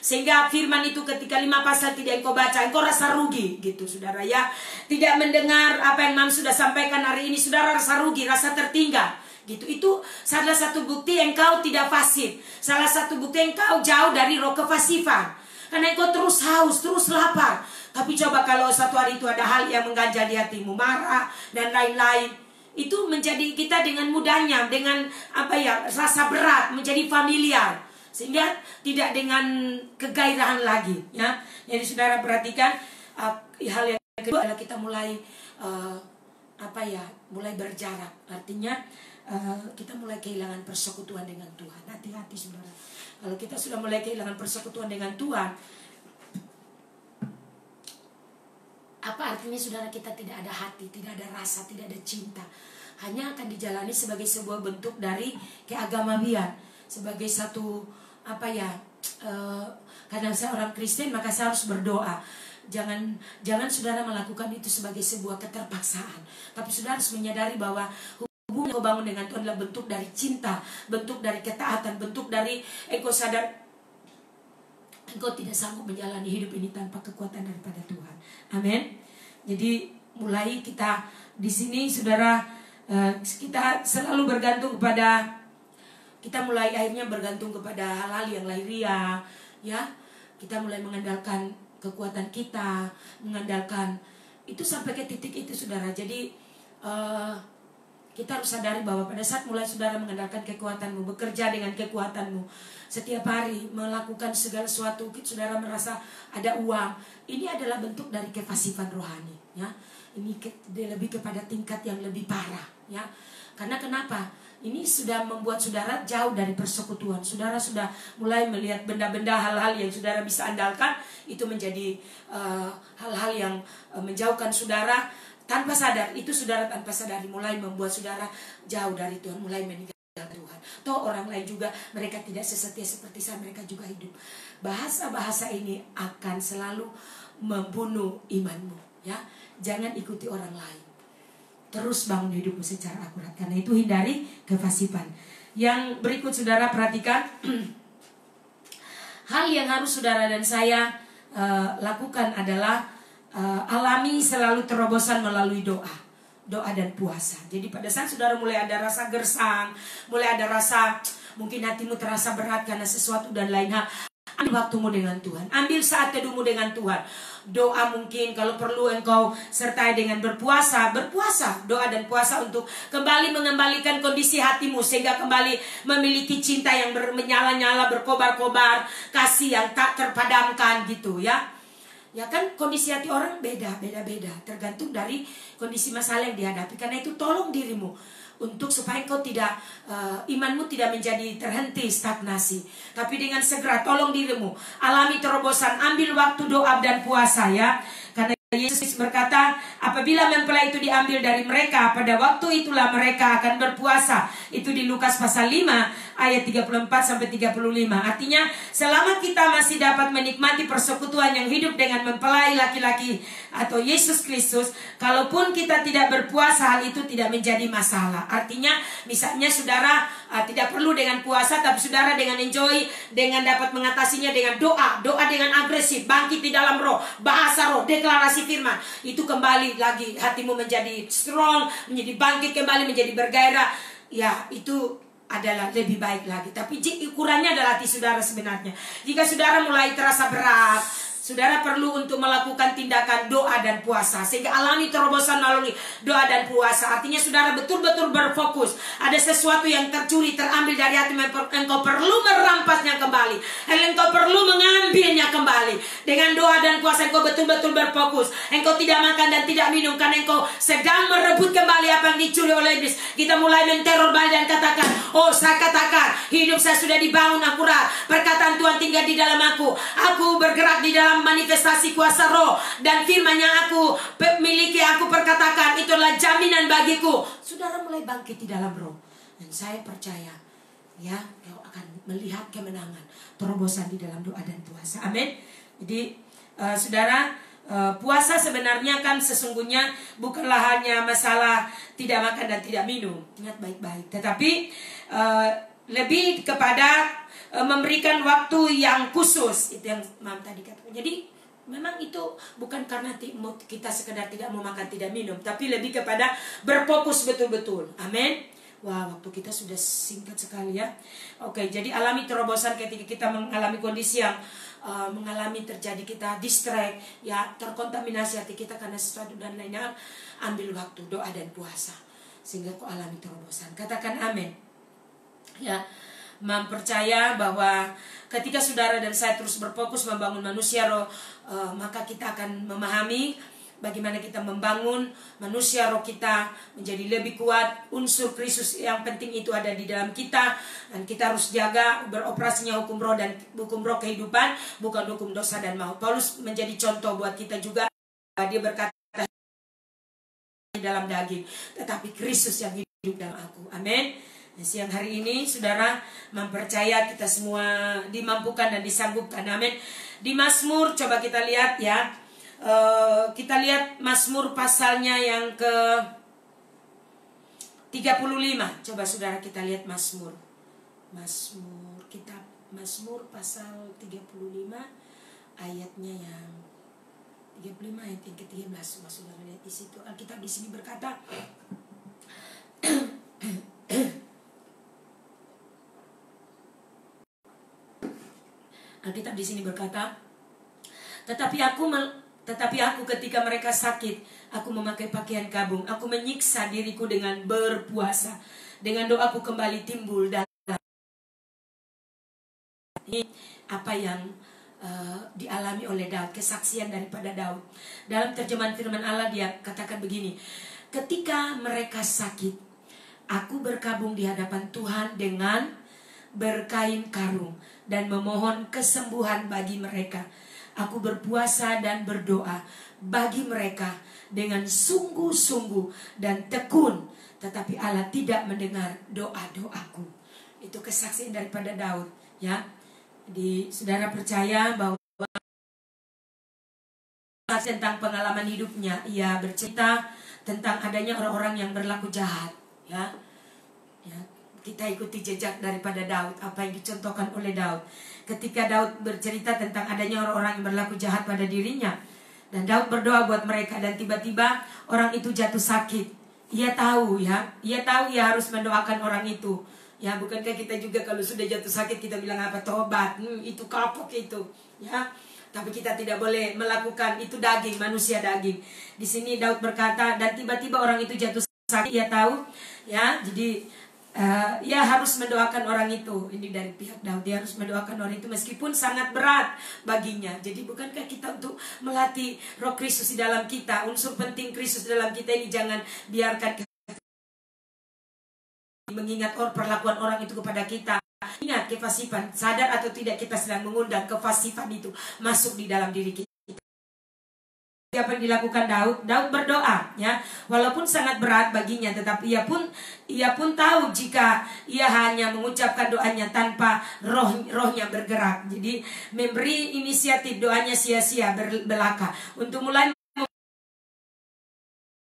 Sehingga firman itu ketika 5 pasal tidak engkau baca, engkau rasa rugi gitu saudara ya. Tidak mendengar apa yang Mam sudah sampaikan hari ini, saudara rasa rugi, rasa tertinggal gitu. Itu salah satu bukti engkau tidak fasih. Salah satu bukti engkau jauh dari roh kefasihan. Karena engkau terus haus, terus lapar. Tapi coba kalau satu hari itu ada hal yang mengganjal di hatimu, marah dan lain-lain, itu menjadi kita dengan mudahnya, dengan rasa berat, menjadi familiar. Sehingga tidak dengan kegairahan lagi ya. Jadi saudara perhatikan hal yang kedua adalah kita mulai mulai berjarak. Artinya kita mulai kehilangan persekutuan dengan Tuhan. Hati-hati saudara. Kalau kita sudah mulai kehilangan persekutuan dengan Tuhan, apa artinya saudara? Kita tidak ada hati, tidak ada rasa, tidak ada cinta. Hanya akan dijalani sebagai sebuah bentuk dari keagamawian, sebagai satu karena saya orang Kristen maka saya harus berdoa. Jangan saudara melakukan itu sebagai sebuah keterpaksaan. Tapi saudara harus menyadari bahwa hubungan yang kau bangun dengan Tuhan adalah bentuk dari cinta, bentuk dari ketaatan, bentuk dari engkau sadar engkau tidak sanggup menjalani hidup ini tanpa kekuatan daripada Tuhan. Amin. Jadi mulai kita di sini saudara, kita selalu bergantung kepada, kita mulai akhirnya bergantung kepada hal-hal yang lahiriah ya. Kita mulai mengandalkan kekuatan kita, mengandalkan itu sampai ke titik itu saudara. Jadi kita harus sadari bahwa pada saat mulai saudara mengandalkan kekuatanmu, bekerja dengan kekuatanmu, setiap hari melakukan segala sesuatu, saudara merasa ada uang, ini adalah bentuk dari kefasihan rohani ya. Ini lebih kepada tingkat yang lebih parah ya. Karena kenapa? Ini sudah membuat saudara jauh dari persekutuan. Saudara sudah mulai melihat benda-benda, hal-hal yang saudara bisa andalkan, itu menjadi hal-hal yang menjauhkan saudara tanpa sadar. Itu saudara tanpa sadar mulai membuat saudara jauh dari Tuhan, mulai meninggalkan Tuhan. Toh orang lain juga, mereka tidak sesetia seperti saya, mereka juga hidup. Bahasa-bahasa ini akan selalu membunuh imanmu ya. Jangan ikuti orang lain. Terus bangun hidupmu secara akurat. Karena itu hindari kefasihan. Yang berikut saudara perhatikan. Hal yang harus saudara dan saya lakukan adalah alami selalu terobosan melalui doa. Doa dan puasa. Jadi pada saat saudara mulai ada rasa gersang, mulai ada rasa mungkin hatimu terasa berat karena sesuatu dan lain hal, ambil waktumu dengan Tuhan. Ambil saat teduhmu dengan Tuhan. Doa mungkin kalau perlu engkau sertai dengan berpuasa. Doa dan puasa untuk kembali mengembalikan kondisi hatimu, sehingga kembali memiliki cinta yang menyala-nyala, berkobar-kobar, kasih yang tak terpadamkan gitu ya. Ya kan, kondisi hati orang beda-beda, tergantung dari kondisi masalah yang dihadapi. Karena itu tolong dirimu untuk supaya kau tidak imanmu tidak menjadi terhenti, stagnasi. Tapi dengan segera tolong dirimu alami terobosan, ambil waktu doa dan puasa ya. Karena Yesus berkata, apabila mempelai itu diambil dari mereka, pada waktu itulah mereka akan berpuasa. Itu di Lukas pasal 5 ayat 34 sampai 35. Artinya selama kita masih dapat menikmati persekutuan yang hidup dengan mempelai laki-laki atau Yesus Kristus, kalaupun kita tidak berpuasa, hal itu tidak menjadi masalah. Artinya misalnya saudara tidak perlu dengan puasa, tapi saudara dengan enjoy, dengan dapat mengatasinya dengan doa dengan agresif, bangkit di dalam roh, bahasa roh, deklarasi firman, itu kembali lagi hatimu menjadi strong, menjadi bangkit kembali, menjadi bergairah. Ya, itu adalah lebih baik lagi. Tapi ukurannya adalah hati saudara sebenarnya. Jika saudara mulai terasa berat, saudara perlu untuk melakukan tindakan doa dan puasa, sehingga alami terobosan melalui doa dan puasa. Artinya saudara betul-betul berfokus. Ada sesuatu yang tercuri, terambil dari hati, engkau perlu merampasnya kembali, engkau perlu mengambilnya kembali. Dengan doa dan puasa engkau betul-betul berfokus. Engkau tidak makan dan tidak minum karena engkau sedang merebut kembali apa yang dicuri oleh iblis. Kita mulai menteror balik dan katakan, oh saya katakan hidup saya sudah dibangun akurat. Perkataan Tuhan tinggal di dalam aku. Aku bergerak di dalam manifestasi kuasa roh, dan firman yang aku miliki, aku perkatakan, itulah jaminan bagiku. Saudara mulai bangkit di dalam roh, dan saya percaya ya, kau akan melihat kemenangan, terobosan di dalam doa dan puasa. Amin. Jadi saudara, puasa sebenarnya kan sesungguhnya bukanlah hanya masalah tidak makan dan tidak minum. Ingat baik-baik. Tetapi lebih kepada memberikan waktu yang khusus. Itu yang Mam tadi katakan. Jadi memang itu bukan karena kita sekedar tidak mau makan tidak minum, tapi lebih kepada berfokus betul-betul. Amin. Wah, waktu kita sudah singkat sekali ya. Oke, jadi alami terobosan ketika kita mengalami kondisi yang mengalami terjadi, kita distract ya, terkontaminasi hati kita karena sesuatu dan lainnya. Ambil waktu doa dan puasa sehingga kau alami terobosan. Katakan amin. Ya, mempercaya bahwa ketika saudara dan saya terus berfokus membangun manusia roh, maka kita akan memahami bagaimana kita membangun manusia roh kita menjadi lebih kuat. Unsur Kristus yang penting itu ada di dalam kita, dan kita harus jaga beroperasinya hukum roh, dan hukum roh kehidupan, bukan hukum dosa dan maut. Paulus menjadi contoh buat kita juga. Dia berkata dalam daging, tetapi Kristus yang hidup dalam aku. Amin. Siang hari ini saudara mempercaya kita semua dimampukan dan disanggupkan. Amin. Di Mazmur coba kita lihat ya. Kita lihat Mazmur pasalnya yang ke 35. Coba saudara kita lihat Mazmur. Kitab Mazmur pasal 35 ayatnya yang 35 ayat yang ke-13. Saudara lihat di situ. Alkitab di sini berkata Alkitab di sini berkata, tetapi aku ketika mereka sakit, aku memakai pakaian kabung, aku menyiksa diriku dengan berpuasa, dengan doaku kembali timbul dalam. Ini apa yang dialami oleh Daud, kesaksian daripada Daud. Dalam terjemahan firman Allah dia katakan begini, ketika mereka sakit, aku berkabung di hadapan Tuhan dengan berkain karung dan memohon kesembuhan bagi mereka. Aku berpuasa dan berdoa bagi mereka dengan sungguh-sungguh dan tekun, tetapi Allah tidak mendengar doa-doaku. Itu kesaksian daripada Daud ya. Jadi saudara percaya bahwa tentang pengalaman hidupnya, ia bercerita tentang adanya orang-orang yang berlaku jahat ya. Kita ikuti jejak daripada Daud, apa yang dicontohkan oleh Daud. Ketika Daud bercerita tentang adanya orang-orang yang berlaku jahat pada dirinya, dan Daud berdoa buat mereka, dan tiba-tiba orang itu jatuh sakit. Ia tahu ya harus mendoakan orang itu. Ya, bukankah kita juga kalau sudah jatuh sakit kita bilang apa? Tobat, itu kapok itu. Ya, tapi kita tidak boleh melakukan itu, daging, manusia daging. Di sini Daud berkata, dan tiba-tiba orang itu jatuh sakit. Ia tahu ya, jadi ia harus mendoakan orang itu. Ini dari pihak Daud, dia harus mendoakan orang itu meskipun sangat berat baginya. Jadi bukankah kita untuk melatih roh Kristus di dalam kita, unsur penting Kristus dalam kita ini, jangan biarkan mengingat perlakuan orang itu kepada kita. Ingat kefasihan, sadar atau tidak kita sedang mengundang kefasihan itu masuk di dalam diri kita. Apa yang dilakukan Daud berdoa ya, walaupun sangat berat baginya, tetapi ia pun tahu jika ia hanya mengucapkan doanya tanpa rohnya bergerak. Jadi memberi inisiatif, doanya sia-sia belaka. Untuk mulai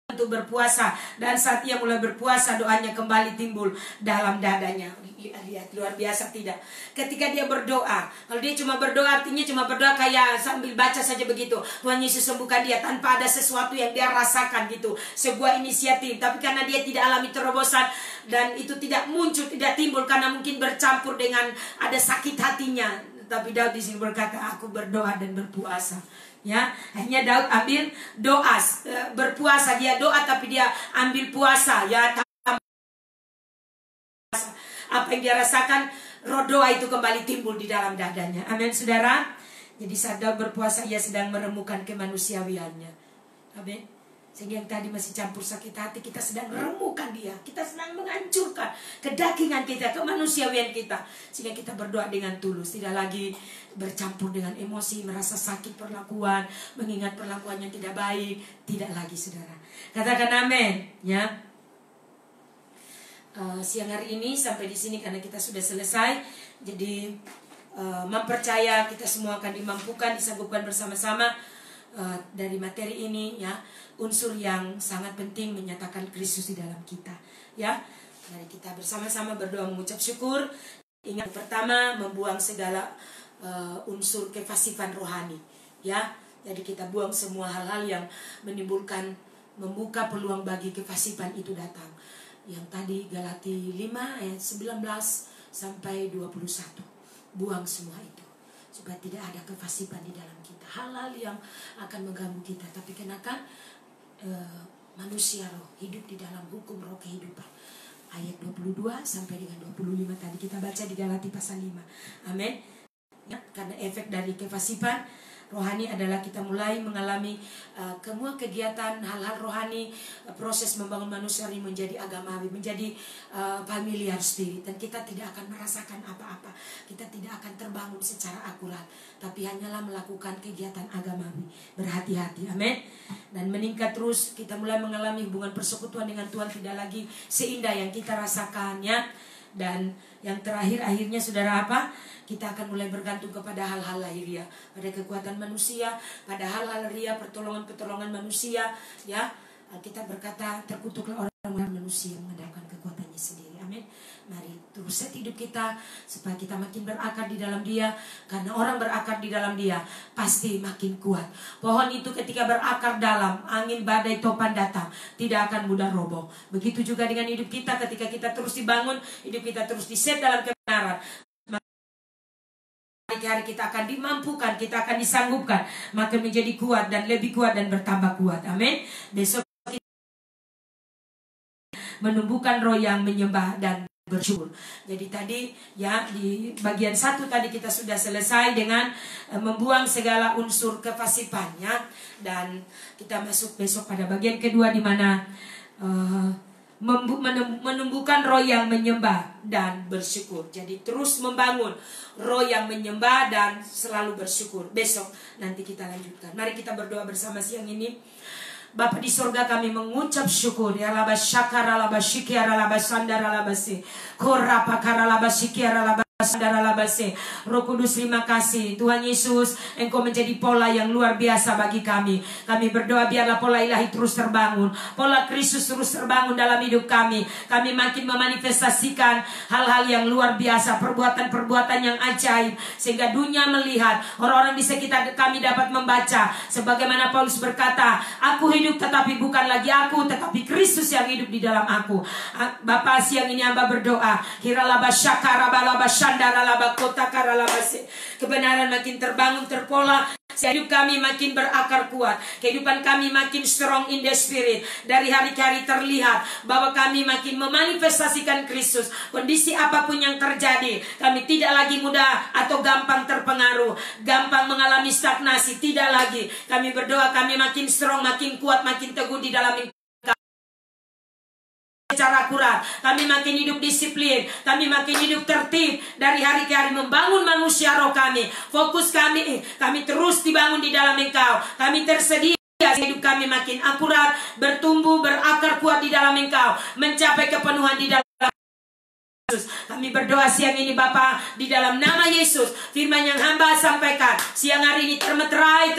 untuk berpuasa, dan saat ia mulai berpuasa doanya kembali timbul dalam dadanya. Lihat luar biasa tidak? Ketika dia berdoa, kalau dia cuma berdoa artinya cuma berdoa kayak sambil baca saja begitu, Tuhan Yesus sembuhkan dia, tanpa ada sesuatu yang dia rasakan gitu, sebuah inisiatif. Tapi karena dia tidak alami terobosan, dan itu tidak muncul, tidak timbul karena mungkin bercampur dengan ada sakit hatinya, Tetapi Daud di sini berkata, aku berdoa dan berpuasa. Ya, hanya Daud ambil doa, berpuasa, dia doa tapi dia ambil puasa. Ya, apa yang dia rasakan, roh doa itu kembali timbul di dalam dadanya. Amin, saudara. Jadi saat Daud berpuasa, ia sedang meremukan kemanusiawiannya. Amin. Sehingga yang tadi masih campur sakit hati, kita sedang meremukan dia. Kita sedang menghancurkan kedagingan kita, kemanusiawian kita. Sehingga kita berdoa dengan tulus. Tidak lagi bercampur dengan emosi, merasa sakit perlakuan, mengingat perlakuan yang tidak baik. Tidak lagi, saudara. Katakan amin. Ya. Siang hari ini sampai di sini karena kita sudah selesai. Jadi mempercaya kita semua akan dimampukan, disanggupkan bersama-sama dari materi ini, ya. Unsur yang sangat penting menyatakan Kristus di dalam kita, ya. Mari kita bersama-sama berdoa mengucap syukur. Ingat, pertama, membuang segala unsur kefasifan rohani, ya. Jadi kita buang semua hal-hal yang menimbulkan, membuka peluang bagi kefasifan itu datang. Yang tadi Galati 5 ayat 19 sampai 21. Buang semua itu supaya tidak ada kefasifan di dalam kita, hal-hal yang akan mengganggu kita. Tapi kenakan manusia roh, hidup di dalam hukum roh kehidupan. Ayat 22 sampai dengan 25 tadi kita baca di Galati pasal 5. Amin. Ya, karena efek dari kefasifan rohani adalah kita mulai mengalami semua kegiatan hal-hal rohani, proses membangun manusia ini menjadi agamawi, menjadi familiar spirit, dan kita tidak akan merasakan apa-apa, kita tidak akan terbangun secara akurat, tapi hanyalah melakukan kegiatan agamawi, berhati-hati, amin. Dan meningkat terus, kita mulai mengalami hubungan persekutuan dengan Tuhan tidak lagi seindah yang kita rasakannya. Dan yang terakhir akhirnya saudara apa? Kita akan mulai bergantung kepada hal-hal lahiriah, pada kekuatan manusia, pada hal-hal ria, pertolongan-pertolongan manusia, ya. Kita berkata terkutuklah orang-orang manusia mengandalkan kekuatannya sendiri. Amin. Mari terus set hidup kita supaya kita makin berakar di dalam Dia, karena orang berakar di dalam Dia pasti makin kuat. Pohon itu ketika berakar dalam, angin badai topan datang, tidak akan mudah roboh. Begitu juga dengan hidup kita, ketika kita terus dibangun, hidup kita terus diset dalam kebenaran, hari-hari kita akan dimampukan, kita akan disanggupkan, maka menjadi kuat dan lebih kuat dan bertambah kuat. Amin. Besok menumbuhkan roh yang menyembah dan bersyukur. Jadi tadi ya di bagian 1 tadi kita sudah selesai dengan membuang segala unsur kefasifannya, dan kita masuk besok pada bagian kedua di mana menumbuhkan roh yang menyembah dan bersyukur. Jadi terus membangun roh yang menyembah dan selalu bersyukur. Besok nanti kita lanjutkan. Mari kita berdoa bersama siang ini. Bapa di sorga, kami mengucap syukur. Ya laba syakara laba syikiara laba sandara laba se korapa kara laba syikiara laba sandara laba se. Roh Kudus, terima kasih Tuhan Yesus, Engkau menjadi pola yang luar biasa bagi kami. Kami berdoa biarlah pola ilahi terus terbangun, pola Kristus terus terbangun dalam hidup kami. Kami makin memanifestasikan hal-hal yang luar biasa, perbuatan-perbuatan yang ajaib, sehingga dunia melihat, orang-orang di sekitar kami dapat membaca sebagaimana Paulus berkata, aku hidup tetapi bukan lagi aku, tetapi Kristus yang hidup di dalam aku. Bapa, siang ini hamba berdoa, hiralaba syakaraba laba shandara laba kota karalaba se. Kebenaran makin terbangun, terpola, hidup kami makin berakar kuat, kehidupan kami makin strong in the spirit. Dari hari ke hari terlihat bahwa kami makin memanifestasikan Kristus. Kondisi apapun yang terjadi, kami tidak lagi mudah atau gampang terpengaruh, gampang mengalami stagnasi. Tidak lagi. Kami berdoa kami makin strong, makin kuat, makin teguh di dalam secara akurat. Kami makin hidup disiplin, kami makin hidup tertib. Dari hari ke hari membangun manusia roh kami. Fokus kami terus dibangun di dalam Engkau. Kami tersedia, hidup kami makin akurat, bertumbuh, berakar kuat di dalam Engkau, mencapai kepenuhan di dalam Yesus. Kami berdoa siang ini Bapa, di dalam nama Yesus. Firman yang hamba sampaikan siang hari ini termeterai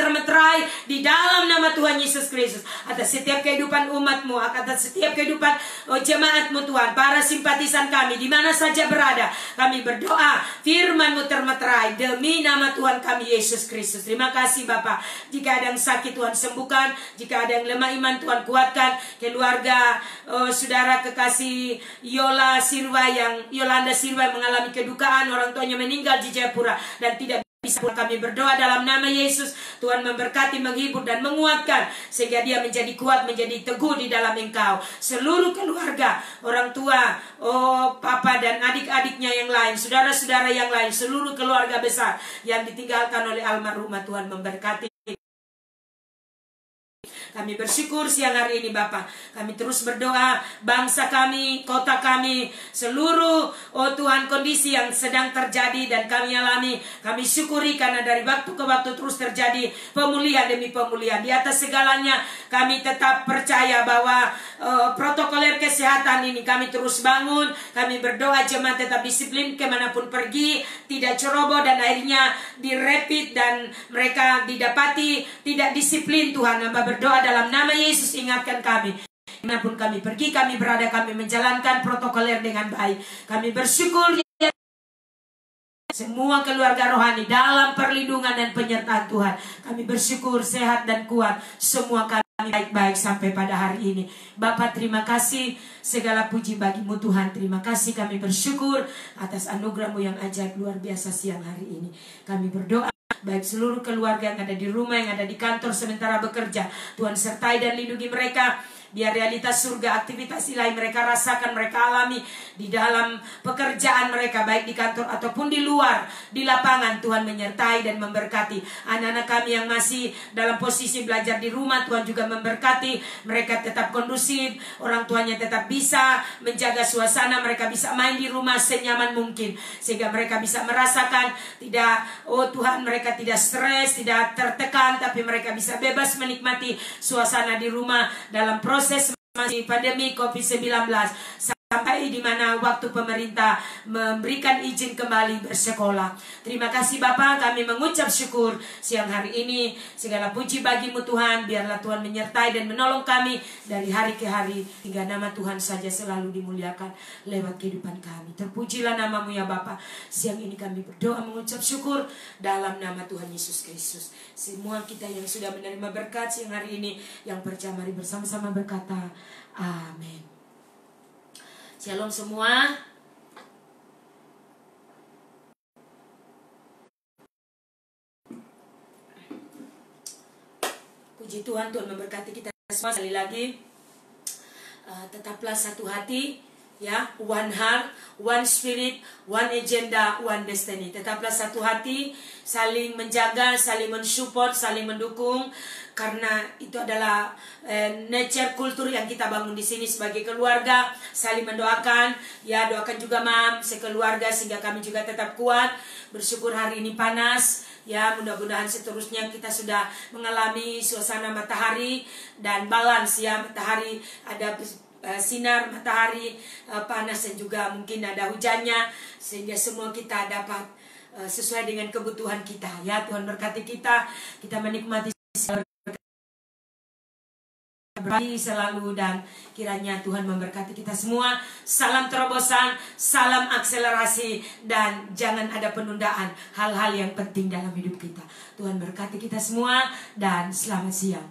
di dalam nama Tuhan Yesus Kristus, atas setiap kehidupan umat-Mu, atas setiap kehidupan jemaat-Mu Tuhan, para simpatisan kami di mana saja berada. Kami berdoa firman-Mu termeterai demi nama Tuhan kami Yesus Kristus. Terima kasih Bapa. Jika ada yang sakit Tuhan sembuhkan, jika ada yang lemah iman Tuhan kuatkan. Keluarga saudara kekasih Yolanda Sirwa yang mengalami kedukaan, orang tuanya meninggal di Jayapura dan tidak bisa. Kami berdoa dalam nama Yesus, Tuhan memberkati, menghibur dan menguatkan sehingga dia menjadi kuat, menjadi teguh di dalam Engkau. Seluruh keluarga, orang tua, papa dan adik-adiknya yang lain, saudara-saudara yang lain, seluruh keluarga besar yang ditinggalkan oleh almarhumah, Tuhan memberkati. Kami bersyukur siang hari ini Bapa. Kami terus berdoa bangsa kami, kota kami, seluruh Tuhan kondisi yang sedang terjadi dan kami alami. Kami syukuri karena dari waktu ke waktu terus terjadi pemulihan demi pemulihan. Di atas segalanya kami tetap percaya bahwa protokoler kesehatan ini kami terus bangun. Kami berdoa jemaat tetap disiplin kemanapun pergi, tidak ceroboh dan akhirnya direpit dan mereka didapati tidak disiplin. Tuhan, hamba berdoa dalam nama Yesus ingatkan kami. Dimanapun kami pergi, kami berada, kami menjalankan protokoler dengan baik. Kami bersyukur ya, semua keluarga rohani dalam perlindungan dan penyertaan Tuhan. Kami bersyukur sehat dan kuat. Semua kami baik-baik sampai pada hari ini. Bapa, terima kasih, segala puji bagimu Tuhan. Terima kasih, kami bersyukur atas anugerah-Mu yang ajaib luar biasa siang hari ini. Kami berdoa baik seluruh keluarga yang ada di rumah, yang ada di kantor sementara bekerja, Tuhan sertai dan lindungi mereka. Biar realitas surga, aktivitas ilahi mereka rasakan, mereka alami di dalam pekerjaan mereka, baik di kantor ataupun di luar, di lapangan. Tuhan menyertai dan memberkati anak-anak kami yang masih dalam posisi belajar di rumah. Tuhan juga memberkati mereka, tetap kondusif, orang tuanya tetap bisa menjaga suasana, mereka bisa main di rumah senyaman mungkin, sehingga mereka bisa merasakan tidak, Tuhan, mereka tidak stres, tidak tertekan, tapi mereka bisa bebas menikmati suasana di rumah dalam proses masih pandemi COVID-19 sampai di mana waktu pemerintah memberikan izin kembali bersekolah. Terima kasih Bapa, kami mengucap syukur siang hari ini. Segala puji bagimu Tuhan, biarlah Tuhan menyertai dan menolong kami dari hari ke hari, hingga nama Tuhan saja selalu dimuliakan lewat kehidupan kami. Terpujilah namamu ya Bapa. Siang ini kami berdoa mengucap syukur dalam nama Tuhan Yesus Kristus. Semua kita yang sudah menerima berkat siang hari ini, yang percaya, mari bersama-sama berkata amin. Shalom semua. Puji Tuhan, Tuhan memberkati kita semua. Sekali lagi, tetaplah satu hati, ya, one heart, one spirit, one agenda, one destiny. Tetaplah satu hati, saling menjaga, saling mensupport, saling mendukung, karena itu adalah nature kultur yang kita bangun di sini sebagai keluarga. Saling mendoakan, ya, doakan juga Mam sekeluarga sehingga kami juga tetap kuat. Bersyukur hari ini panas, ya, mudah-mudahan seterusnya kita sudah mengalami suasana matahari dan balance, ya, matahari ada sinar matahari, panas dan juga mungkin ada hujannya, sehingga semua kita dapat sesuai dengan kebutuhan kita, ya. Tuhan berkati kita menikmati selalu, dan kiranya Tuhan memberkati kita semua. Salam terobosan, salam akselerasi, dan jangan ada penundaan hal-hal yang penting dalam hidup kita. Tuhan berkati kita semua dan selamat siang.